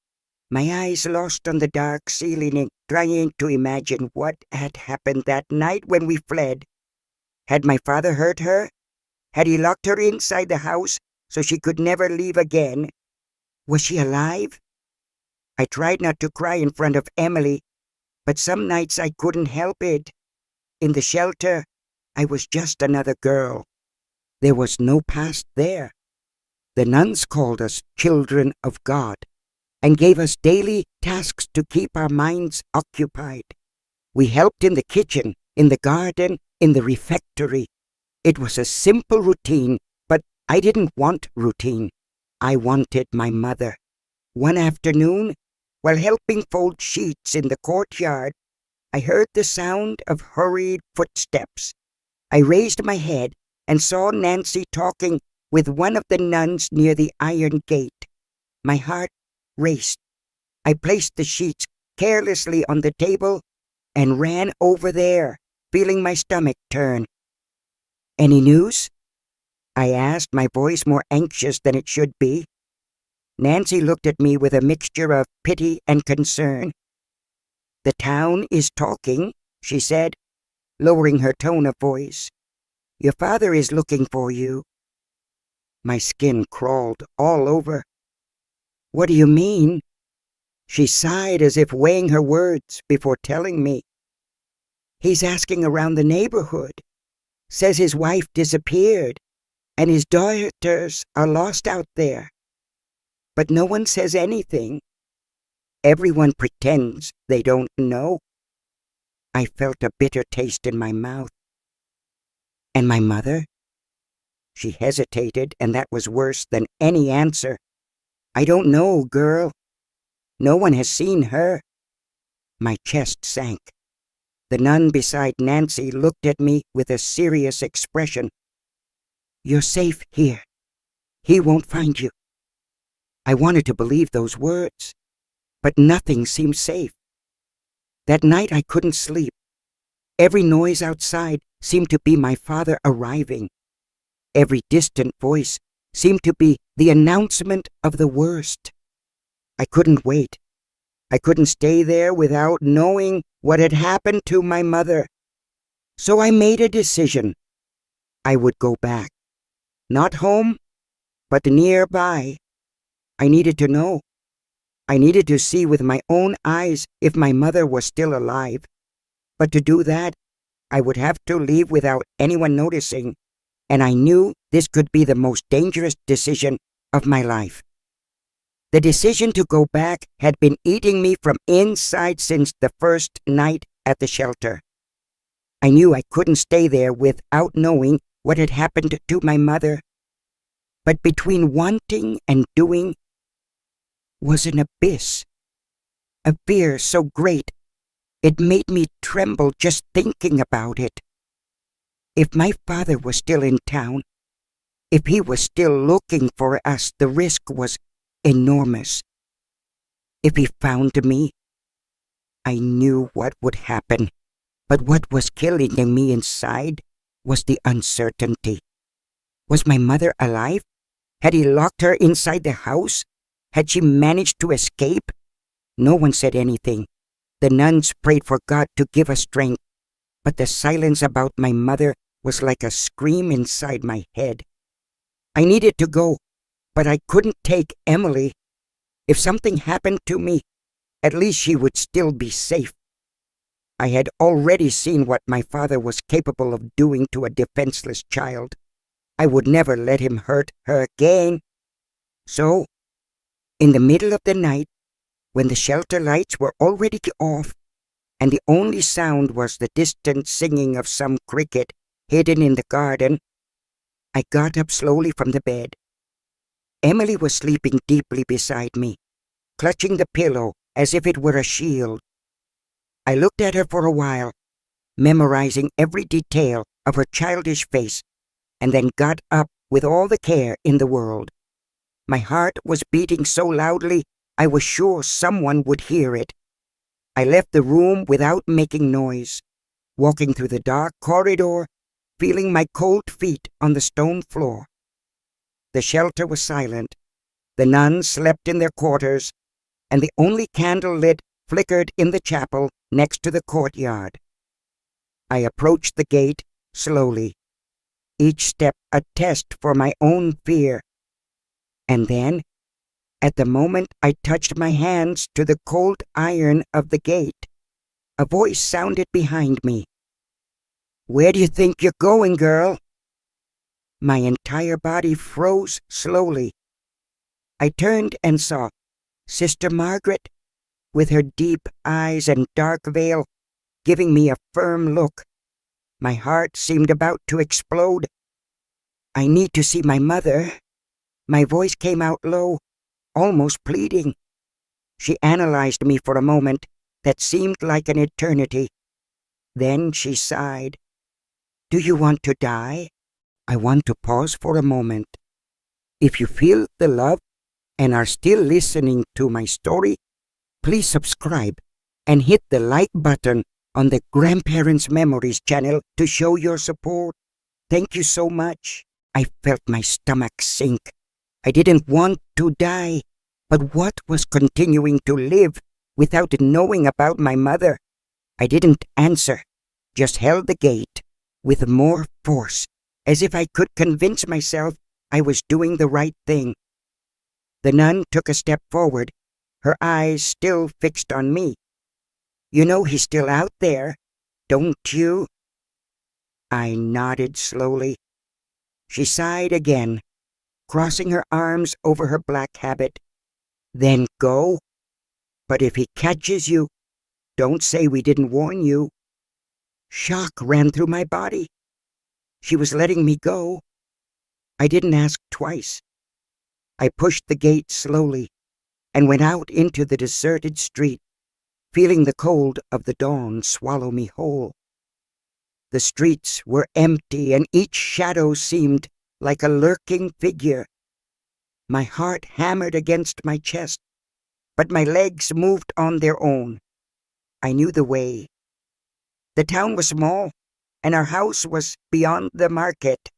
my eyes lost on the dark ceiling, trying to imagine what had happened that night when we fled. Had my father hurt her? Had he locked her inside the house so she could never leave again? Was she alive? I tried not to cry in front of Emily, but some nights I couldn't help it. In the shelter, I was just another girl. There was no past there. The nuns called us children of God and gave us daily tasks to keep our minds occupied. We helped in the kitchen, in the garden, in the refectory. It was a simple routine, but I didn't want routine. I wanted my mother. One afternoon, while helping fold sheets in the courtyard, I heard the sound of hurried footsteps. I raised my head and saw Nancy talking with one of the nuns near the iron gate. My heart raced. I placed the sheets carelessly on the table and ran over there, feeling my stomach turn. "Any news?" I asked, my voice more anxious than it should be. Nancy looked at me with a mixture of pity and concern. "The town is talking," she said, lowering her tone of voice. "Your father is looking for you." My skin crawled all over. "What do you mean?" She sighed as if weighing her words before telling me. "He's asking around the neighborhood. Says his wife disappeared, and his daughters are lost out there. But no one says anything. Everyone pretends they don't know." I felt a bitter taste in my mouth. "And my mother?" She hesitated, and that was worse than any answer. "I don't know, girl. No one has seen her." My chest sank. The nun beside Nancy looked at me with a serious expression. "You're safe here. He won't find you." I wanted to believe those words, but nothing seemed safe. That night I couldn't sleep. Every noise outside seemed to be my father arriving. Every distant voice seemed to be the announcement of the worst. I couldn't wait. I couldn't stay there without knowing what had happened to my mother. So I made a decision. I would go back. Not home, but nearby. I needed to know. I needed to see with my own eyes if my mother was still alive. But to do that, I would have to leave without anyone noticing, and I knew this could be the most dangerous decision of my life. The decision to go back had been eating me from inside since the first night at the shelter. I knew I couldn't stay there without knowing what had happened to my mother. But between wanting and doing was an abyss, a fear so great it made me tremble just thinking about it. If my father was still in town, if he was still looking for us, the risk was enormous. If he found me, I knew what would happen, but what was killing me inside was the uncertainty. Was my mother alive? Had he locked her inside the house? Had she managed to escape? No one said anything. The nuns prayed for God to give us strength, but the silence about my mother was like a scream inside my head. I needed to go, but I couldn't take Emily. If something happened to me, at least she would still be safe. I had already seen what my father was capable of doing to a defenseless child. I would never let him hurt her again. So, in the middle of the night, when the shelter lights were already off, and the only sound was the distant singing of some cricket hidden in the garden, I got up slowly from the bed. Emily was sleeping deeply beside me, clutching the pillow as if it were a shield. I looked at her for a while, memorizing every detail of her childish face, and then got up with all the care in the world. My heart was beating so loudly I was sure someone would hear it. I left the room without making noise, walking through the dark corridor, feeling my cold feet on the stone floor. The shelter was silent. The nuns slept in their quarters, and the only candle lit flickered in the chapel next to the courtyard. I approached the gate slowly, each step a test for my own fear. And then, at the moment I touched my hands to the cold iron of the gate, a voice sounded behind me. "Where do you think you're going, girl?" My entire body froze slowly. I turned and saw Sister Margaret, with her deep eyes and dark veil, giving me a firm look. My heart seemed about to explode. "I need to see my mother." My voice came out low, almost pleading. She analyzed me for a moment that seemed like an eternity. Then she sighed. "Do you want to die?" I want to pause for a moment. If you feel the love and are still listening to my story, please subscribe and hit the like button on the Grandparents Memories channel to show your support. Thank you so much. I felt my stomach sink. I didn't want to die, but what was continuing to live without knowing about my mother? I didn't answer, just held the gate with more force, as if I could convince myself I was doing the right thing. The nun took a step forward, her eyes still fixed on me. "You know he's still out there, don't you?" I nodded slowly. She sighed again, crossing her arms over her black habit. "Then go. But if he catches you, don't say we didn't warn you." Shock ran through my body. She was letting me go. I didn't ask twice. I pushed the gate slowly and went out into the deserted street, feeling the cold of the dawn swallow me whole. The streets were empty, and each shadow seemed like a lurking figure. My heart hammered against my chest, but my legs moved on their own. I knew the way. The town was small, and our house was beyond the market,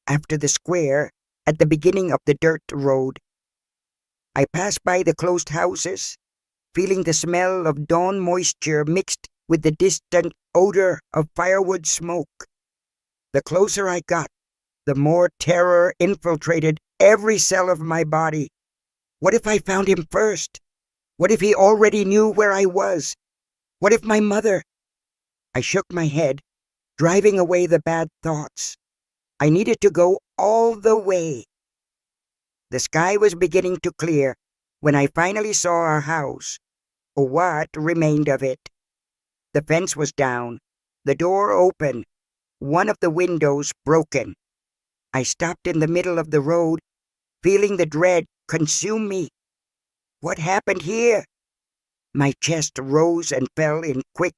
after the square, at the beginning of the dirt road. I passed by the closed houses, feeling the smell of dawn moisture mixed with the distant odor of firewood smoke. The closer I got, the more terror infiltrated every cell of my body. What if I found him first? What if he already knew where I was? What if my mother? I shook my head, driving away the bad thoughts. I needed to go all the way. The sky was beginning to clear when I finally saw our house, or what remained of it. The fence was down, the door open, one of the windows broken. I stopped in the middle of the road, feeling the dread consume me. What happened here? My chest rose and fell in quick,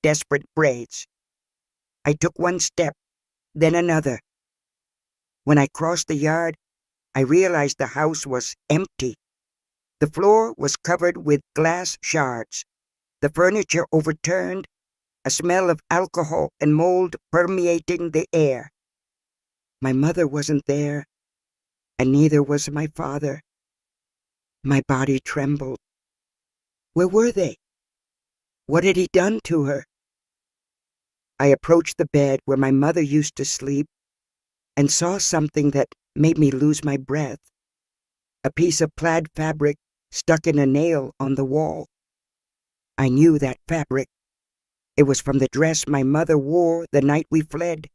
desperate breaths. I took one step, then another. When I crossed the yard, I realized the house was empty. The floor was covered with glass shards, the furniture overturned, a smell of alcohol and mold permeating the air. My mother wasn't there, and neither was my father. My body trembled. Where were they? What had he done to her? I approached the bed where my mother used to sleep and saw something that made me lose my breath. A piece of plaid fabric stuck in a nail on the wall. I knew that fabric. It was from the dress my mother wore the night we fled.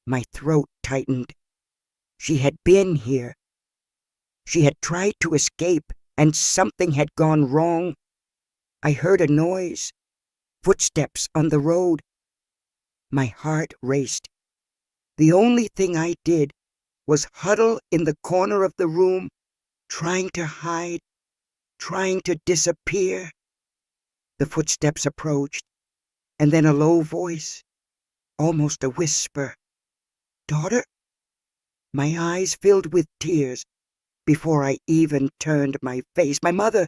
My throat tightened. She had been here. She had tried to escape, and something had gone wrong. I heard a noise, footsteps on the road. My heart raced. The only thing I did was huddle in the corner of the room, trying to hide, trying to disappear. The footsteps approached, and then a low voice, almost a whisper. Daughter? My eyes filled with tears before I even turned my face. My mother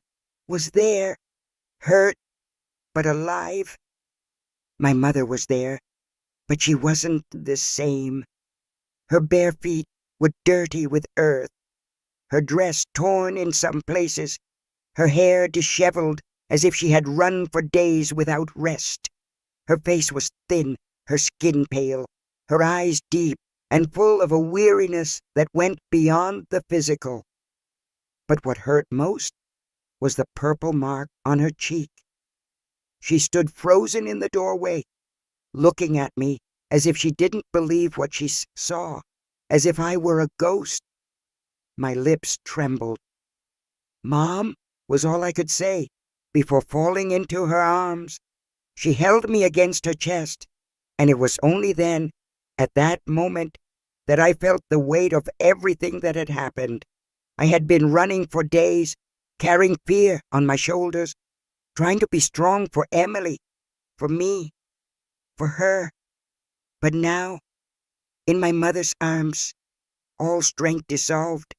was there, hurt but alive. My mother was there, but she wasn't the same. Her bare feet were dirty with earth, her dress torn in some places, her hair disheveled as if she had run for days without rest. Her face was thin, her skin pale, her eyes deep and full of a weariness that went beyond the physical. But what hurt most was the purple mark on her cheek. She stood frozen in the doorway, looking at me as if she didn't believe what she saw, as if I were a ghost. My lips trembled. Mom, was all I could say before falling into her arms. She held me against her chest, and it was only then, at that moment, that I felt the weight of everything that had happened. I had been running for days, carrying fear on my shoulders, trying to be strong for Emily, for me, for her. But now, in my mother's arms, all strength dissolved.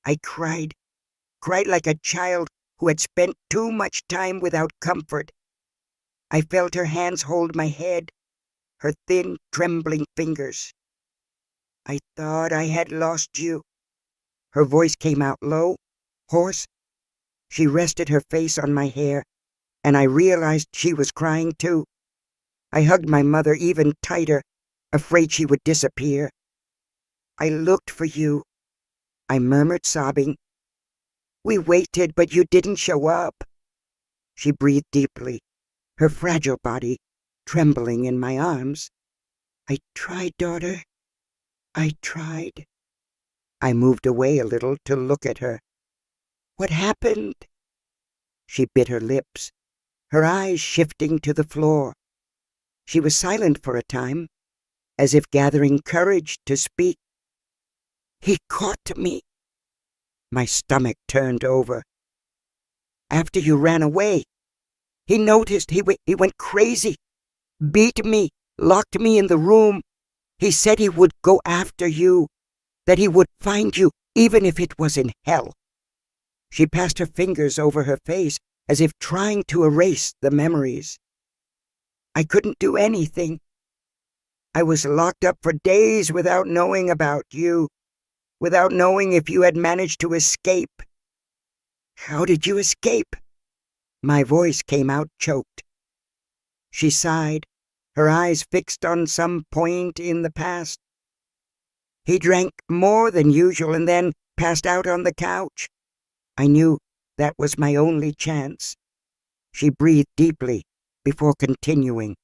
I cried like a child who had spent too much time without comfort. I felt her hands hold my head, her thin, trembling fingers. I thought I had lost you. Her voice came out low, hoarse. She rested her face on my hair, and I realized she was crying too. I hugged my mother even tighter, afraid she would disappear. I looked for you, I murmured, sobbing. We waited, but you didn't show up. She breathed deeply, her fragile body trembling in my arms. I tried, daughter. I tried. I moved away a little to look at her. What happened? She bit her lips, her eyes shifting to the floor. She was silent for a time, as if gathering courage to speak. He caught me. My stomach turned over. After you ran away, he noticed. He went crazy, beat me, locked me in the room. He said he would go after you, that he would find you, even if it was in hell. She passed her fingers over her face, as if trying to erase the memories. I couldn't do anything. I was locked up for days without knowing about you, without knowing if you had managed to escape. How did you escape? My voice came out choked. She sighed, her eyes fixed on some point in the past. He drank more than usual and then passed out on the couch. I knew that was my only chance. She breathed deeply before continuing.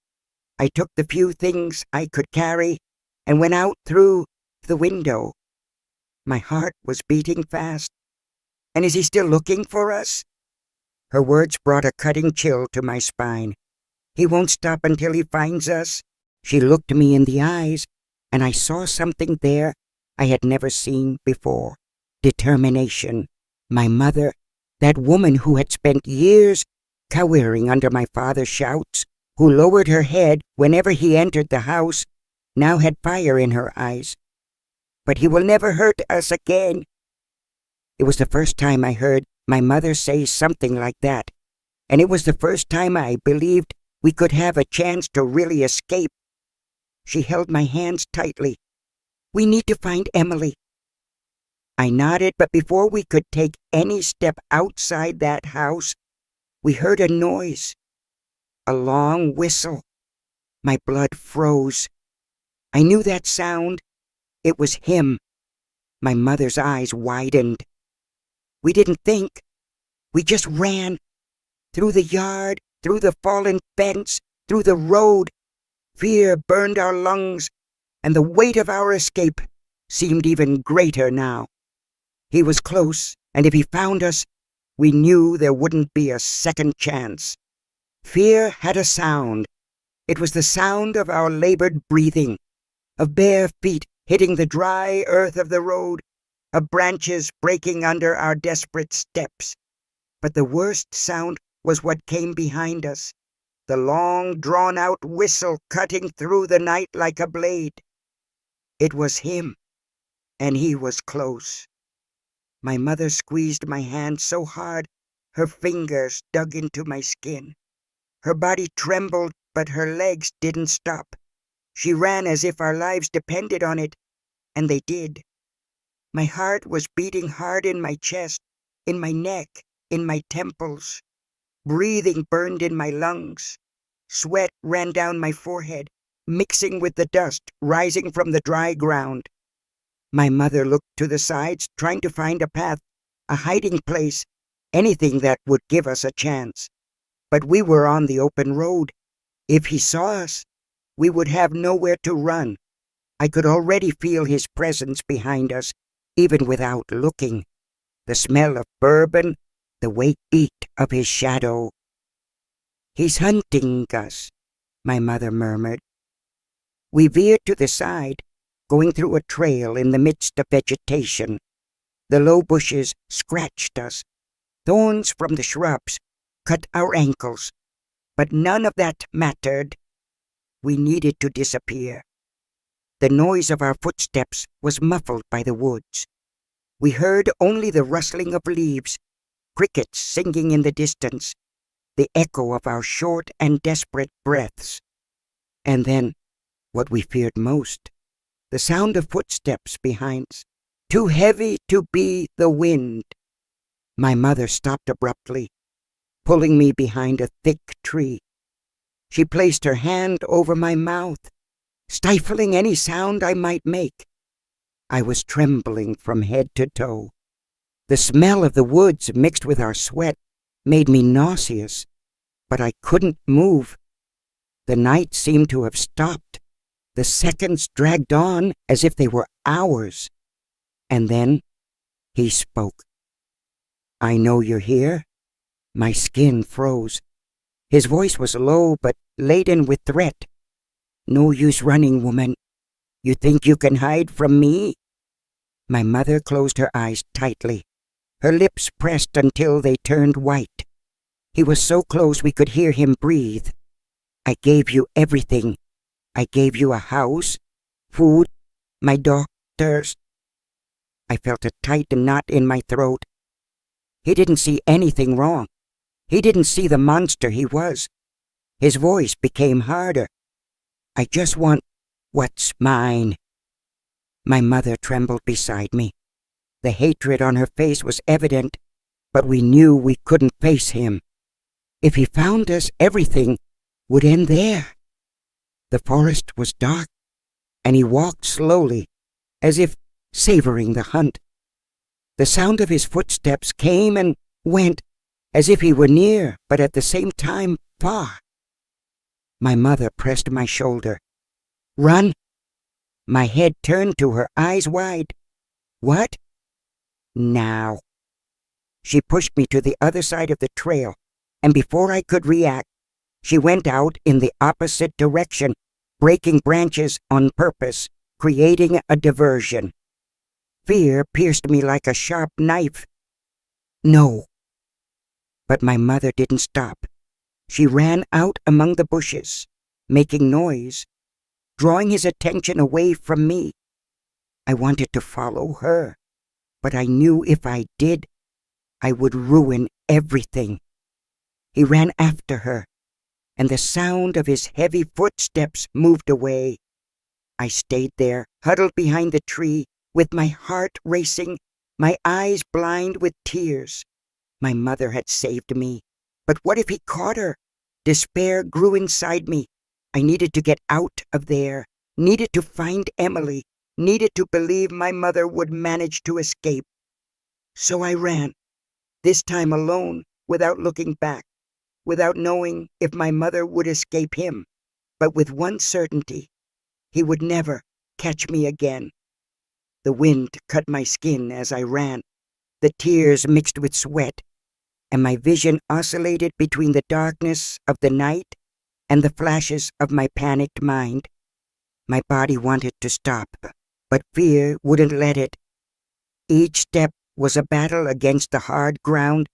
I took the few things I could carry and went out through the window. My heart was beating fast. And is he still looking for us? Her words brought a cutting chill to my spine. He won't stop until he finds us. She looked me in the eyes, and I saw something there I had never seen before. Determination. My mother, that woman who had spent years cowering under my father's shouts, who lowered her head whenever he entered the house, now had fire in her eyes. But he will never hurt us again. It was the first time I heard my mother say something like that, and it was the first time I believed we could have a chance to really escape. She held my hands tightly. We need to find Emily. I nodded, but before we could take any step outside that house, we heard a noise. A long whistle. My blood froze. I knew that sound. It was him. My mother's eyes widened. We didn't think. We just ran. Through the yard, through the fallen fence, through the road. Fear burned our lungs, and the weight of our escape seemed even greater now. He was close, and if he found us, we knew there wouldn't be a second chance. Fear had a sound. It was the sound of our labored breathing, of bare feet hitting the dry earth of the road, of branches breaking under our desperate steps. But the worst sound was what came behind us, the long, drawn-out whistle cutting through the night like a blade. It was him, and he was close. My mother squeezed my hand so hard her fingers dug into my skin. Her body trembled, but her legs didn't stop. She ran as if our lives depended on it, and they did. My heart was beating hard in my chest, in my neck, in my temples. Breathing burned in my lungs. Sweat ran down my forehead, mixing with the dust rising from the dry ground. My mother looked to the sides, trying to find a path, a hiding place, anything that would give us a chance. But we were on the open road. If he saw us, we would have nowhere to run. I could already feel his presence behind us, even without looking. The smell of bourbon, the weight of his shadow. He's hunting us, my mother murmured. We veered to the side, going through a trail in the midst of vegetation. The low bushes scratched us. Thorns from the shrubs cut our ankles. But none of that mattered. We needed to disappear. The noise of our footsteps was muffled by the woods. We heard only the rustling of leaves, crickets singing in the distance, the echo of our short and desperate breaths. And then, what we feared most, the sound of footsteps behind us, too heavy to be the wind. My mother stopped abruptly, pulling me behind a thick tree. She placed her hand over my mouth, stifling any sound I might make. I was trembling from head to toe. The smell of the woods mixed with our sweat made me nauseous, but I couldn't move. The night seemed to have stopped. The seconds dragged on as if they were hours. And then he spoke. I know you're here. My skin froze. His voice was low but laden with threat. No use running, woman. You think you can hide from me? My mother closed her eyes tightly. Her lips pressed until they turned white. He was so close we could hear him breathe. I gave you everything. I gave you a house, food, my doctors. I felt a tight knot in my throat. He didn't see anything wrong. He didn't see the monster he was. His voice became harder. I just want what's mine. My mother trembled beside me. The hatred on her face was evident, but we knew we couldn't face him. If he found us, everything would end there. The forest was dark, and he walked slowly, as if savoring the hunt. The sound of his footsteps came and went, as if he were near, but at the same time far. My mother pressed my shoulder. "Run!" My head turned to her, eyes wide. "What?" "Now." She pushed me to the other side of the trail, and before I could react, she went out in the opposite direction, breaking branches on purpose, creating a diversion. Fear pierced me like a sharp knife. "No." But my mother didn't stop. She ran out among the bushes, making noise, drawing his attention away from me. I wanted to follow her, but I knew if I did, I would ruin everything. He ran after her, and the sound of his heavy footsteps moved away. I stayed there, huddled behind the tree, with my heart racing, my eyes blind with tears. My mother had saved me, but what if he caught her? Despair grew inside me. I needed to get out of there, needed to find Emily, needed to believe my mother would manage to escape. So I ran, this time alone, without looking back, without knowing if my mother would escape him, but with one certainty: he would never catch me again. The wind cut my skin as I ran. The tears mixed with sweat, and my vision oscillated between the darkness of the night and the flashes of my panicked mind. My body wanted to stop, but fear wouldn't let it. Each step was a battle against the hard ground,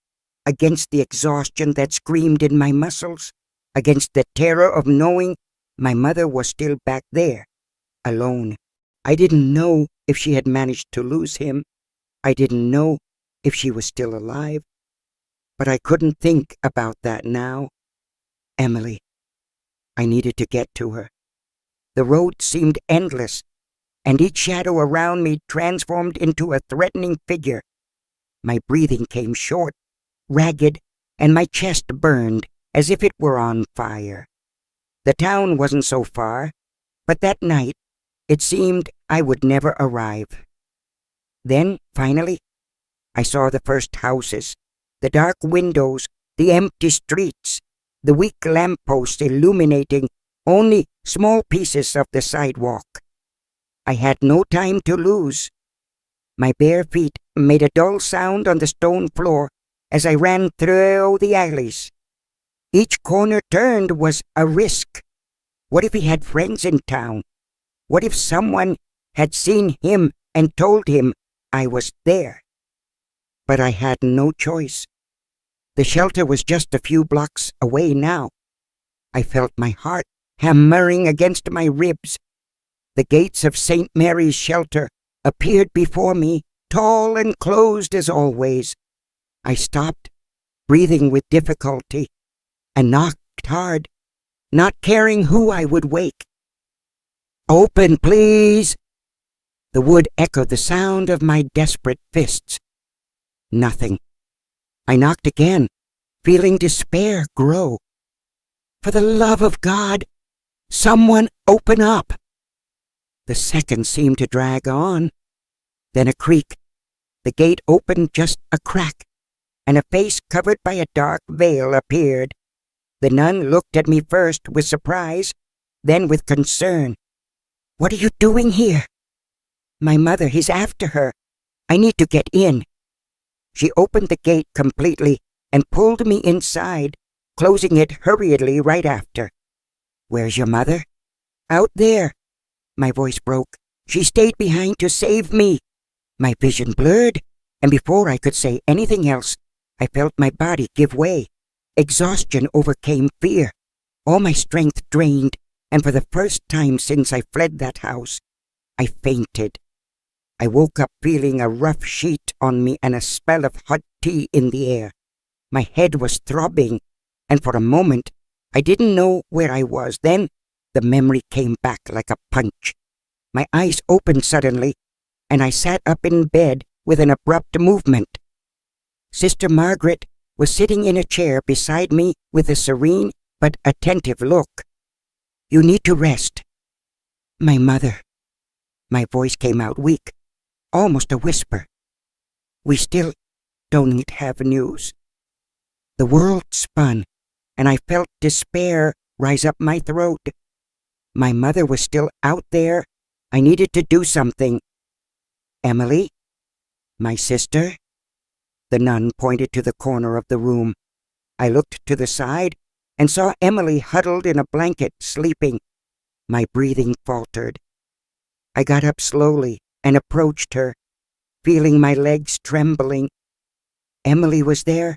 against the exhaustion that screamed in my muscles, against the terror of knowing my mother was still back there, alone. I didn't know if she had managed to lose him. I didn't know if she was still alive. But I couldn't think about that now. Emily. I needed to get to her. The road seemed endless, and each shadow around me transformed into a threatening figure. My breathing came short, ragged, and my chest burned as if it were on fire. The town wasn't so far, but that night it seemed I would never arrive. Then, finally, I saw the first houses, the dark windows, the empty streets, the weak lampposts illuminating only small pieces of the sidewalk. I had no time to lose. My bare feet made a dull sound on the stone floor as I ran through the alleys. Each corner turned was a risk. What if he had friends in town? What if someone had seen him and told him I was there? But I had no choice. The shelter was just a few blocks away now. I felt my heart hammering against my ribs. The gates of St. Mary's shelter appeared before me, tall and closed as always. I stopped, breathing with difficulty, and knocked hard, not caring who I would wake. "Open, please!" The wood echoed the sound of my desperate fists. Nothing. I knocked again, feeling despair grow. "For the love of God, someone open up!" The seconds seemed to drag on. Then a creak. The gate opened just a crack, and a face covered by a dark veil appeared. The nun looked at me first with surprise, then with concern. "What are you doing here?" "My mother, he's after her. I need to get in." She opened the gate completely and pulled me inside, closing it hurriedly right after. "Where's your mother?" "Out there." My voice broke. "She stayed behind to save me." My vision blurred, and before I could say anything else, I felt my body give way. Exhaustion overcame fear. All my strength drained, and for the first time since I fled that house, I fainted. I woke up feeling a rough sheet on me and a smell of hot tea in the air. My head was throbbing, and for a moment I didn't know where I was. Then the memory came back like a punch. My eyes opened suddenly, and I sat up in bed with an abrupt movement. Sister Margaret was sitting in a chair beside me with a serene but attentive look. "You need to rest." "My mother." My voice came out weak, almost a whisper. We still don't have news. The world spun, and I felt despair rise up my throat. My mother was still out there. I needed to do something. Emily? My sister? The nun pointed to the corner of the room. I looked to the side and saw Emily huddled in a blanket, sleeping. My breathing faltered. I got up slowly and approached her, feeling my legs trembling. Emily was there.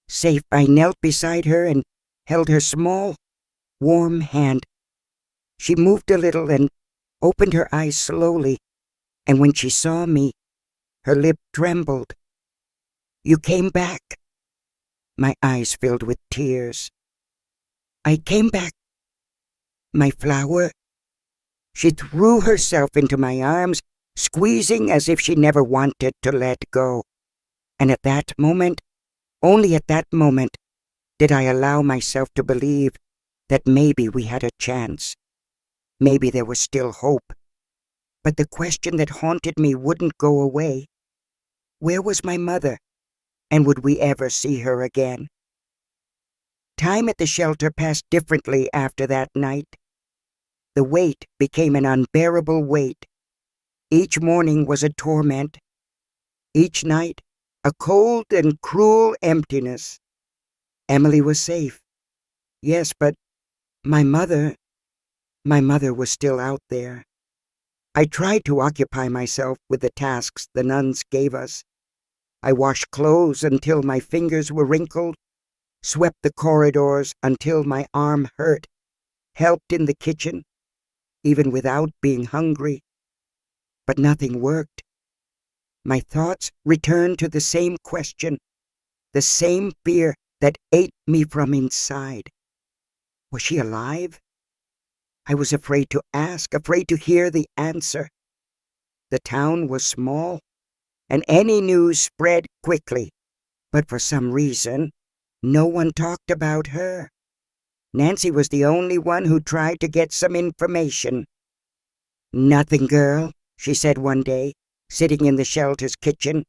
Safe, I knelt beside her and held her small, warm hand. She moved a little and opened her eyes slowly, and when she saw me, her lip trembled. You came back. My eyes filled with tears. I came back. My flower. She threw herself into my arms, squeezing as if she never wanted to let go. And at that moment, only at that moment, did I allow myself to believe that maybe we had a chance. Maybe there was still hope. But the question that haunted me wouldn't go away. Where was my mother? And would we ever see her again? Time at the shelter passed differently after that night. The weight became an unbearable weight. Each morning was a torment. Each night, a cold and cruel emptiness. Emily was safe. Yes, but my mother was still out there. I tried to occupy myself with the tasks the nuns gave us. I washed clothes until my fingers were wrinkled, swept the corridors until my arm hurt, helped in the kitchen, even without being hungry. But nothing worked. My thoughts returned to the same question, the same fear that ate me from inside. Was she alive? I was afraid to ask, afraid to hear the answer. The town was small, and any news spread quickly, but for some reason, no one talked about her. Nancy was the only one who tried to get some information. "Nothing, girl," she said one day, sitting in the shelter's kitchen,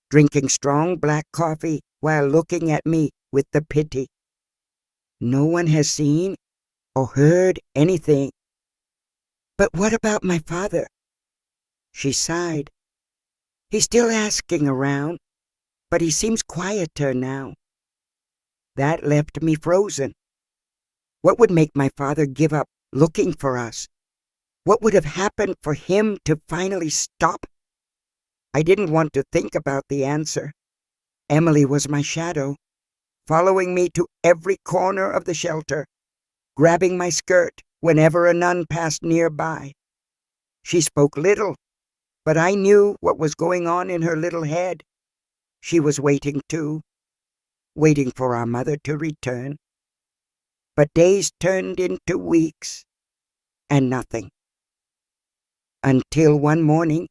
drinking strong black coffee while looking at me with the pity. "No one has seen or heard anything." "But what about my father?" She sighed. "He's still asking around, but he seems quieter now." That left me frozen. What would make my father give up looking for us? What would have happened for him to finally stop? I didn't want to think about the answer. Emily was my shadow, following me to every corner of the shelter, grabbing my skirt whenever a nun passed nearby. She spoke little, but I knew what was going on in her little head. She was waiting too, waiting for our mother to return. But days turned into weeks, and nothing. Until one morning,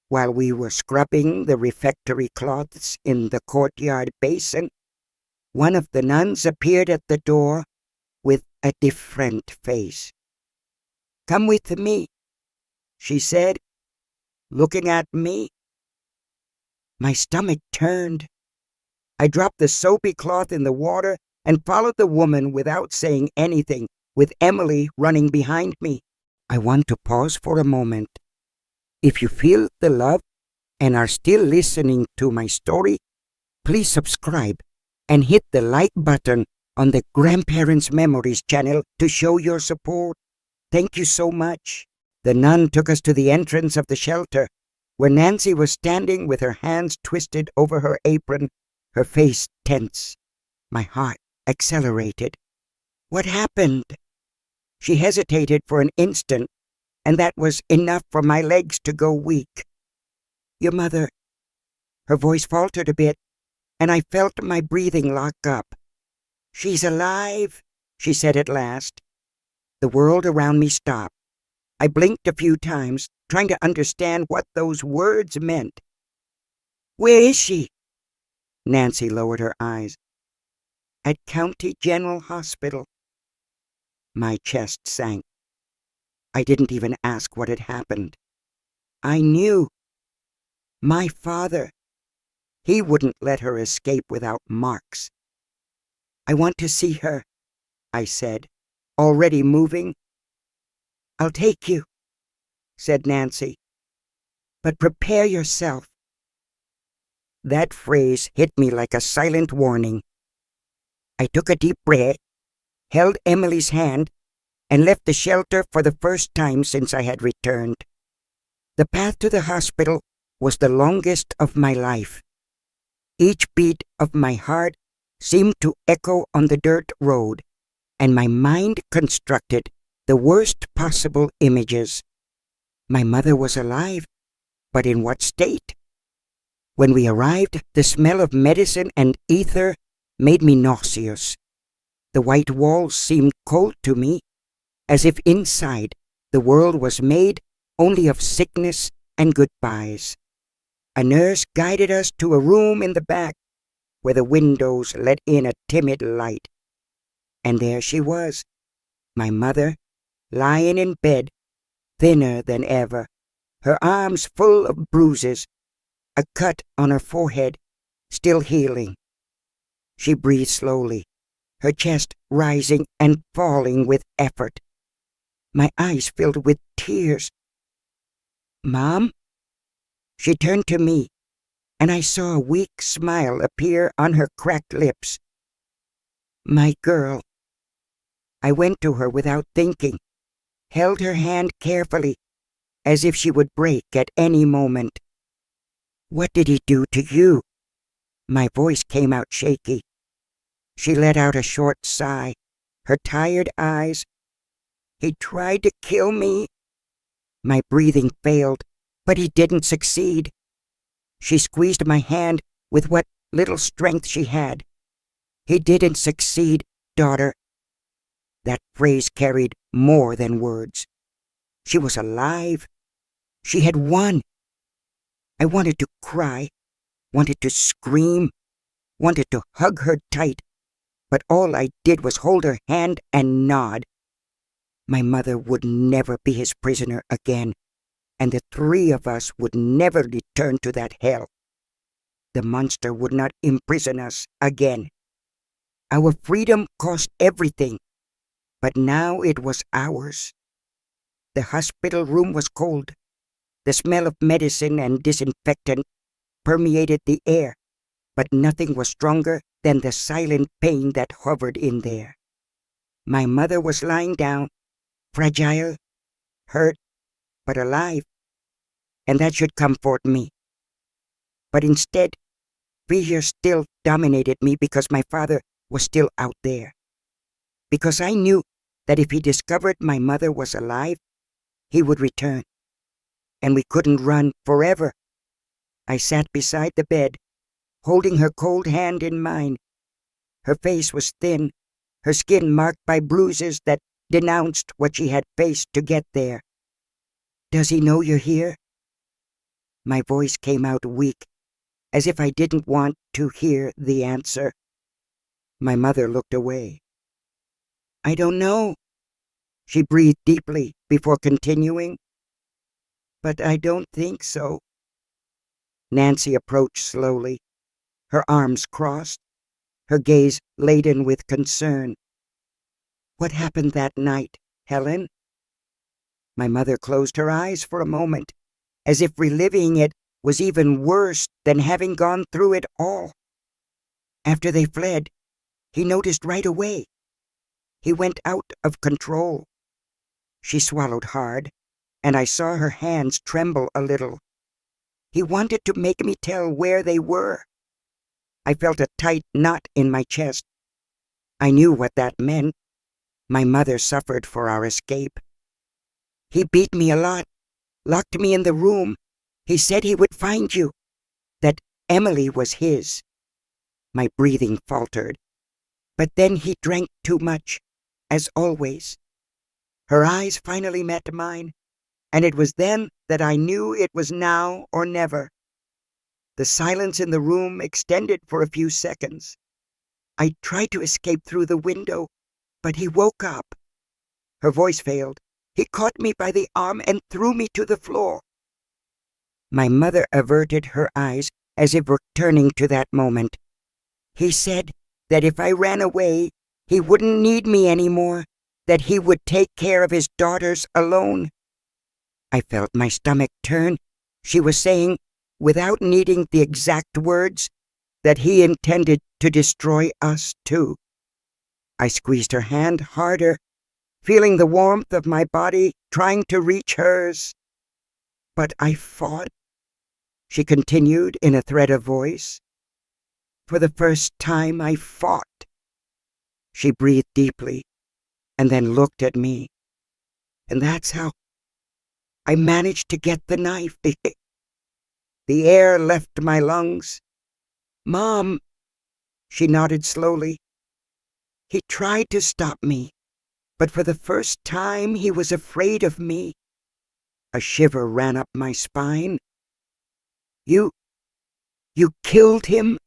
while we were scrubbing the refectory cloths in the courtyard basin, one of the nuns appeared at the door with a different face. "Come with me," she said, looking at me. My stomach turned. I dropped the soapy cloth in the water and followed the woman without saying anything, with Emily running behind me. I want to pause for a moment. If you feel the love and are still listening to my story, please subscribe and hit the like button on the Grandparents' Memories channel to show your support. Thank you so much. The nun took us to the entrance of the shelter, where Nancy was standing with her hands twisted over her apron, her face tense. My heart accelerated. What happened? She hesitated for an instant, and that was enough for my legs to go weak. "Your mother..." Her voice faltered a bit, and I felt my breathing lock up. "She's alive," she said at last. The world around me stopped. I blinked a few times, trying to understand what those words meant. "Where is she?" Nancy lowered her eyes. "At County General Hospital." My chest sank. I didn't even ask what had happened. I knew. My father He wouldn't let her escape without marks. "I want to see her," I said, already moving. "I'll take you," said Nancy. "But prepare yourself." That phrase hit me like a silent warning. I took a deep breath, held Emily's hand, and left the shelter for the first time since I had returned. The path to the hospital was the longest of my life. Each beat of my heart seemed to echo on the dirt road, and my mind constructed the worst possible images. My mother was alive, but in what state? When we arrived, the smell of medicine and ether made me nauseous. The white walls seemed cold to me, as if inside the world was made only of sickness and goodbyes. A nurse guided us to a room in the back where the windows let in a timid light. And there she was, my mother, lying in bed, thinner than ever, her arms full of bruises, a cut on her forehead, still healing. She breathed slowly, her chest rising and falling with effort. My eyes filled with tears. "Mom?" She turned to me, and I saw a weak smile appear on her cracked lips. "My girl." I went to her without thinking, held her hand carefully, as if she would break at any moment. "What did he do to you?" My voice came out shaky. She let out a short sigh, her tired eyes. "He tried to kill me." My breathing failed, but he didn't succeed. She squeezed my hand with what little strength she had. "He didn't succeed, daughter." That phrase carried more than words. She was alive. She had won. I wanted to cry, wanted to scream, wanted to hug her tight, but all I did was hold her hand and nod. My mother would never be his prisoner again, and the three of us would never return to that hell. The monster would not imprison us again. Our freedom cost everything, but now it was ours. The hospital room was cold. The smell of medicine and disinfectant permeated the air, but nothing was stronger than the silent pain that hovered in there. My mother was lying down, fragile, hurt, but alive, and that should comfort me. But instead, fear still dominated me because my father was still out there. Because I knew that if he discovered my mother was alive, he would return, and we couldn't run forever. I sat beside the bed, holding her cold hand in mine. Her face was thin, her skin marked by bruises that denounced what she had faced to get there. "Does he know you're here?" My voice came out weak, as if I didn't want to hear the answer. My mother looked away. "I don't know." She breathed deeply before continuing. "But I don't think so." Nancy approached slowly, her arms crossed, her gaze laden with concern. "What happened that night, Helen?" My mother closed her eyes for a moment, as if reliving it was even worse than having gone through it all. "After they fled, he noticed right away. He went out of control." She swallowed hard, and I saw her hands tremble a little. "He wanted to make me tell where they were." I felt a tight knot in my chest. I knew what that meant. My mother suffered for our escape. "He beat me a lot, locked me in the room. He said he would find you, that Emily was his." My breathing faltered. "But then he drank too much, as always." Her eyes finally met mine, and it was then that I knew it was now or never. The silence in the room extended for a few seconds. I tried to escape through the window, but he woke up. Her voice failed. He caught me by the arm and threw me to the floor. My mother averted her eyes as if returning to that moment. He said that if I ran away, he wouldn't need me anymore, that he would take care of his daughters alone. I felt my stomach turn. She was saying, without needing the exact words, that he intended to destroy us too. I squeezed her hand harder, feeling the warmth of my body trying to reach hers. But I fought, she continued in a thread of voice. For the first time I fought. She breathed deeply and then looked at me. And that's how I managed to get the knife. The air left my lungs. Mom, she nodded slowly. He tried to stop me, but for the first time he was afraid of me. A shiver ran up my spine. You killed him?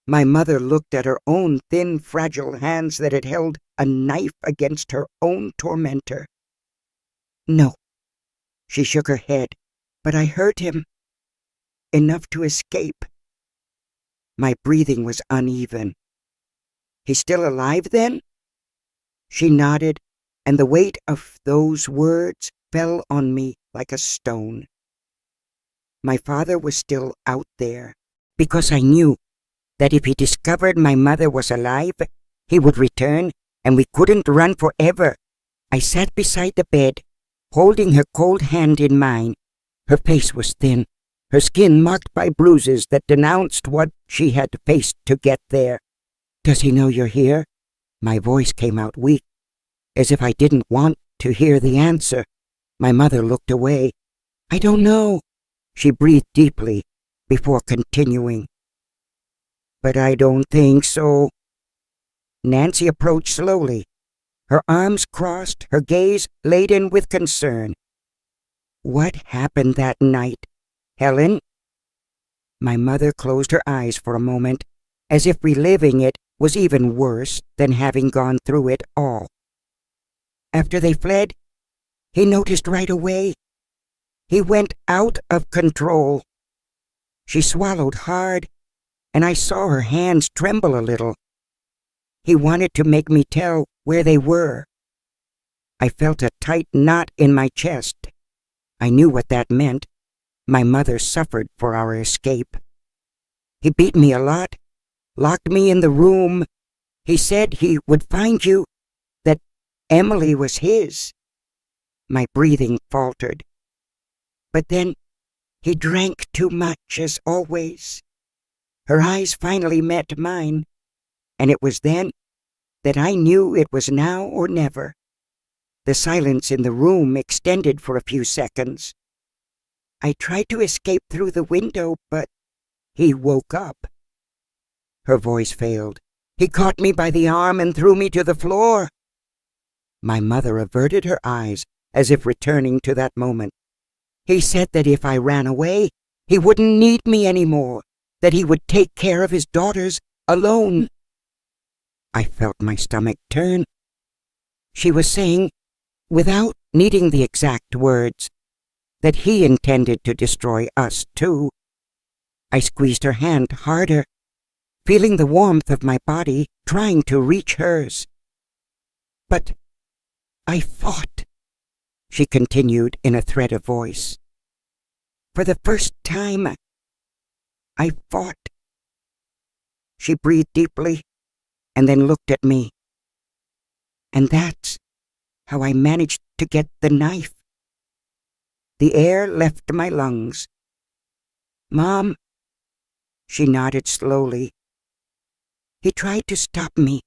My mother looked at her own thin, fragile hands that had held a knife against her own tormentor. No, she shook her head, but I hurt him. Enough to escape. My breathing was uneven. He's still alive then? She nodded, and the weight of those words fell on me like a stone. My father was still out there, because I knew that if he discovered my mother was alive, he would return, and we couldn't run forever. I sat beside the bed, holding her cold hand in mine. Her face was thin, her skin marked by bruises that denounced what she had faced to get there. Does he know you're here? My voice came out weak, as if I didn't want to hear the answer. My mother looked away. I don't know. She breathed deeply before continuing. But I don't think so. Nancy approached slowly, her arms crossed, her gaze laden with concern. What happened that night, Helen? My mother closed her eyes for a moment, as if reliving it was even worse than having gone through it all. After they fled, he noticed right away. He went out of control. She swallowed hard, and I saw her hands tremble a little. He wanted to make me tell where they were. I felt a tight knot in my chest. I knew what that meant. My mother suffered for our escape. He beat me a lot, locked me in the room. He said he would find you, that Emily was his. My breathing faltered. But then he drank too much, as always. Her eyes finally met mine, and it was then that I knew it was now or never. The silence in the room extended for a few seconds. I tried to escape through the window, but he woke up. Her voice failed. He caught me by the arm and threw me to the floor. My mother averted her eyes, as if returning to that moment. He said that if I ran away, he wouldn't need me anymore, that he would take care of his daughters alone. I felt my stomach turn. She was saying, without needing the exact words, that he intended to destroy us too. I squeezed her hand harder, feeling the warmth of my body trying to reach hers. But I fought, she continued in a thread of voice. For the first time, I fought. She breathed deeply and then looked at me. And that's how I managed to get the knife. The air left my lungs. Mom, she nodded slowly. He tried to stop me,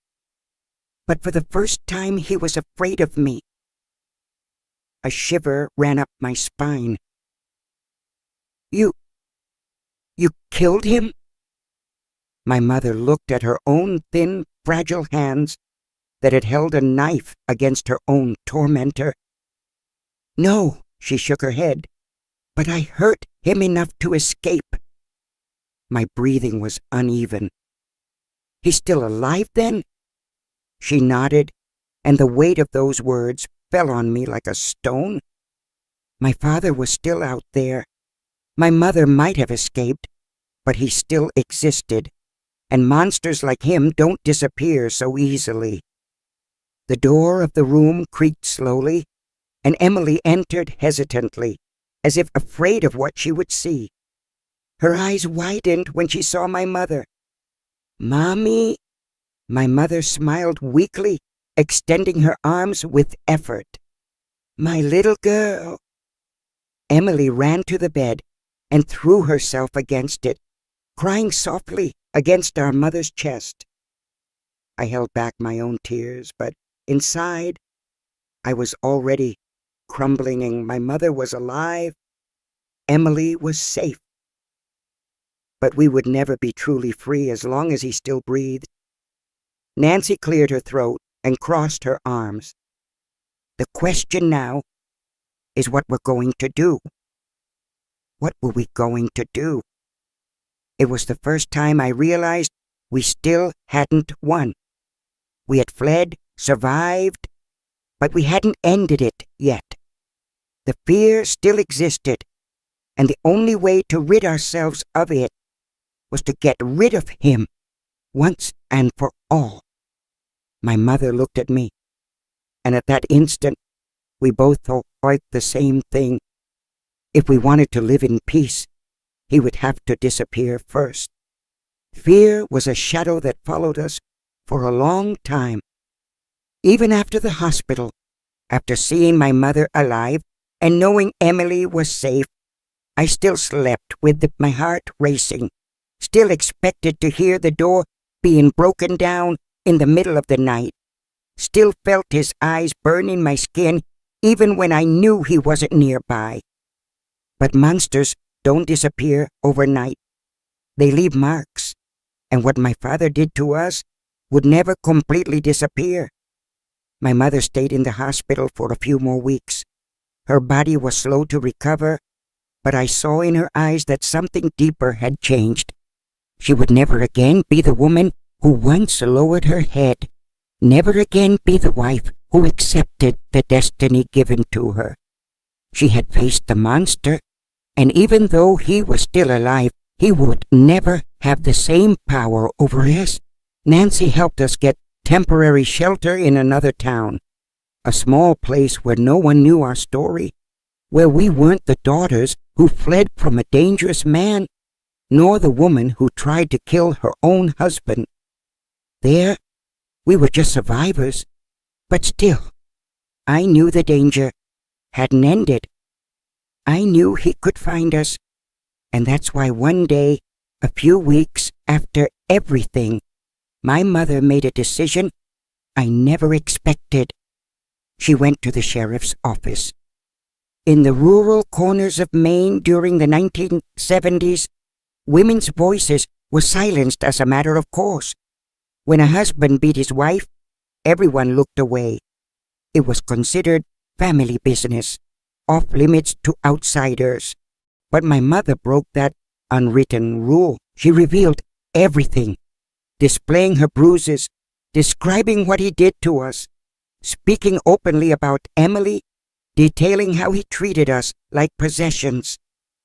but for the first time he was afraid of me. A shiver ran up my spine. You killed him? My mother looked at her own thin, fragile hands that had held a knife against her own tormentor. No, she shook her head, but I hurt him enough to escape. My breathing was uneven. He's still alive then? She nodded, and the weight of those words fell on me like a stone. My father was still out there. My mother might have escaped, but he still existed, and monsters like him don't disappear so easily. The door of the room creaked slowly, and Emily entered hesitantly, as if afraid of what she would see. Her eyes widened when she saw my mother. "Mommy?" My mother smiled weakly, extending her arms with effort. "My little girl." Emily ran to the bed and threw herself against it, crying softly against our mother's chest. I held back my own tears, but inside, I was already crumbling. My mother was alive. Emily was safe. But we would never be truly free as long as he still breathed. Nancy cleared her throat and crossed her arms. "The question now is what we're going to do." What were we going to do? It was the first time I realized we still hadn't won. We had fled, survived, but we hadn't ended it yet. The fear still existed, and the only way to rid ourselves of it was to get rid of him once and for all. My mother looked at me, and at that instant, we both thought the same thing. If we wanted to live in peace, he would have to disappear first. Fear was a shadow that followed us for a long time. Even after the hospital, after seeing my mother alive and knowing Emily was safe, I still slept with my heart racing, still expected to hear the door being broken down in the middle of the night, still felt his eyes burning my skin even when I knew he wasn't nearby. But monsters don't disappear overnight. They leave marks, and what my father did to us would never completely disappear. My mother stayed in the hospital for a few more weeks. Her body was slow to recover, but I saw in her eyes that something deeper had changed. She would never again be the woman who once lowered her head, never again be the wife who accepted the destiny given to her. She had faced the monster, and even though he was still alive, he would never have the same power over us. Nancy helped us get temporary shelter in another town, a small place where no one knew our story, where we weren't the daughters who fled from a dangerous man, nor the woman who tried to kill her own husband. There, we were just survivors, but still, I knew the danger hadn't ended. I knew he could find us, and that's why one day, a few weeks after everything, my mother made a decision I never expected. She went to the sheriff's office. In the rural corners of Maine during the 1970s, women's voices were silenced as a matter of course. When a husband beat his wife, everyone looked away. It was considered family business, off limits to outsiders. But my mother broke that unwritten rule. She revealed everything, displaying her bruises, describing what he did to us, speaking openly about Emily, detailing how he treated us like possessions,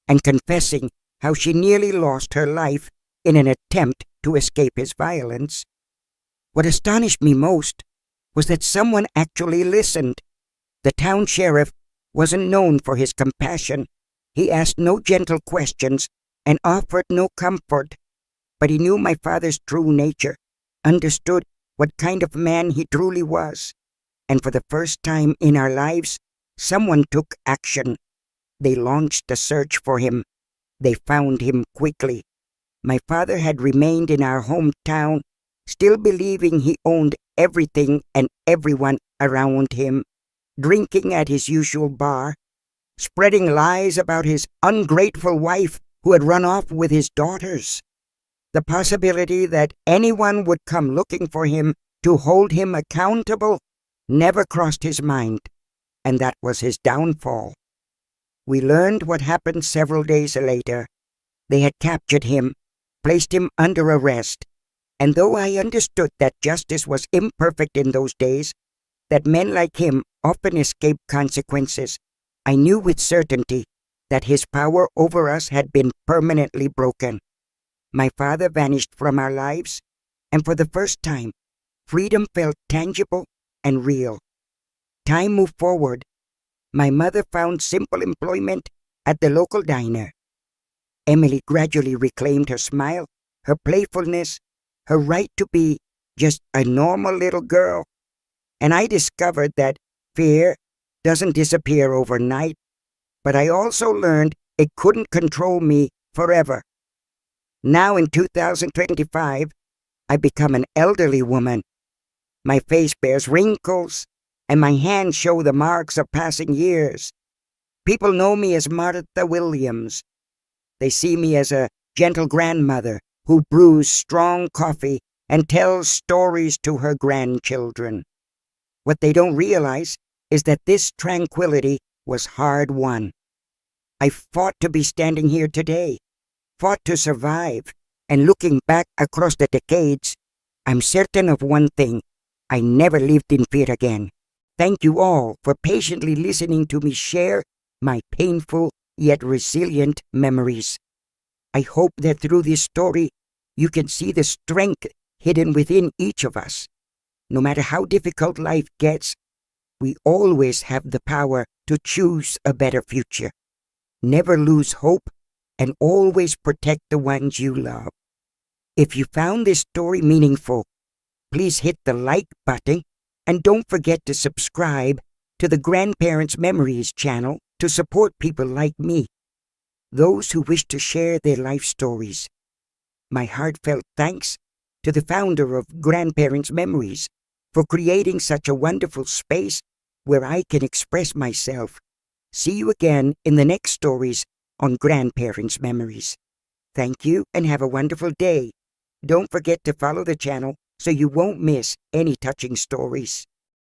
and confessing how she nearly lost her life in an attempt to escape his violence. What astonished me most was that someone actually listened. The town sheriff wasn't known for his compassion. He asked no gentle questions and offered no comfort, but he knew my father's true nature, understood what kind of man he truly was, and for the first time in our lives, someone took action. They launched a search for him. They found him quickly. My father had remained in our hometown, still believing he owned everything and everyone around him, drinking at his usual bar, spreading lies about his ungrateful wife who had run off with his daughters. The possibility that anyone would come looking for him to hold him accountable never crossed his mind, and that was his downfall. We learned what happened several days later. They had captured him, placed him under arrest, and though I understood that justice was imperfect in those days, that men like him often escape consequences, I knew with certainty that his power over us had been permanently broken. My father vanished from our lives, and for the first time, freedom felt tangible and real. Time moved forward. My mother found simple employment at the local diner. Emily gradually reclaimed her smile, her playfulness, her right to be just a normal little girl. And I discovered that fear doesn't disappear overnight, but I also learned it couldn't control me forever. Now in 2025, I become an elderly woman. My face bears wrinkles, and my hands show the marks of passing years. People know me as Martha Williams. They see me as a gentle grandmother who brews strong coffee and tells stories to her grandchildren. What they don't realize is that this tranquility was hard-won. I fought to be standing here today, fought to survive, and looking back across the decades, I'm certain of one thing: I never lived in fear again. Thank you all for patiently listening to me share my painful yet resilient memories. I hope that through this story, you can see the strength hidden within each of us. No matter how difficult life gets, we always have the power to choose a better future. Never lose hope, and always protect the ones you love. If you found this story meaningful, please hit the like button, and don't forget to subscribe to the Grandparents Memories channel to support people like me, those who wish to share their life stories. My heartfelt thanks to the founder of Grandparents Memories for creating such a wonderful space where I can express myself. See you again in the next stories on Grandparents Memories. Thank you and have a wonderful day. Don't forget to follow the channel so you won't miss any touching stories.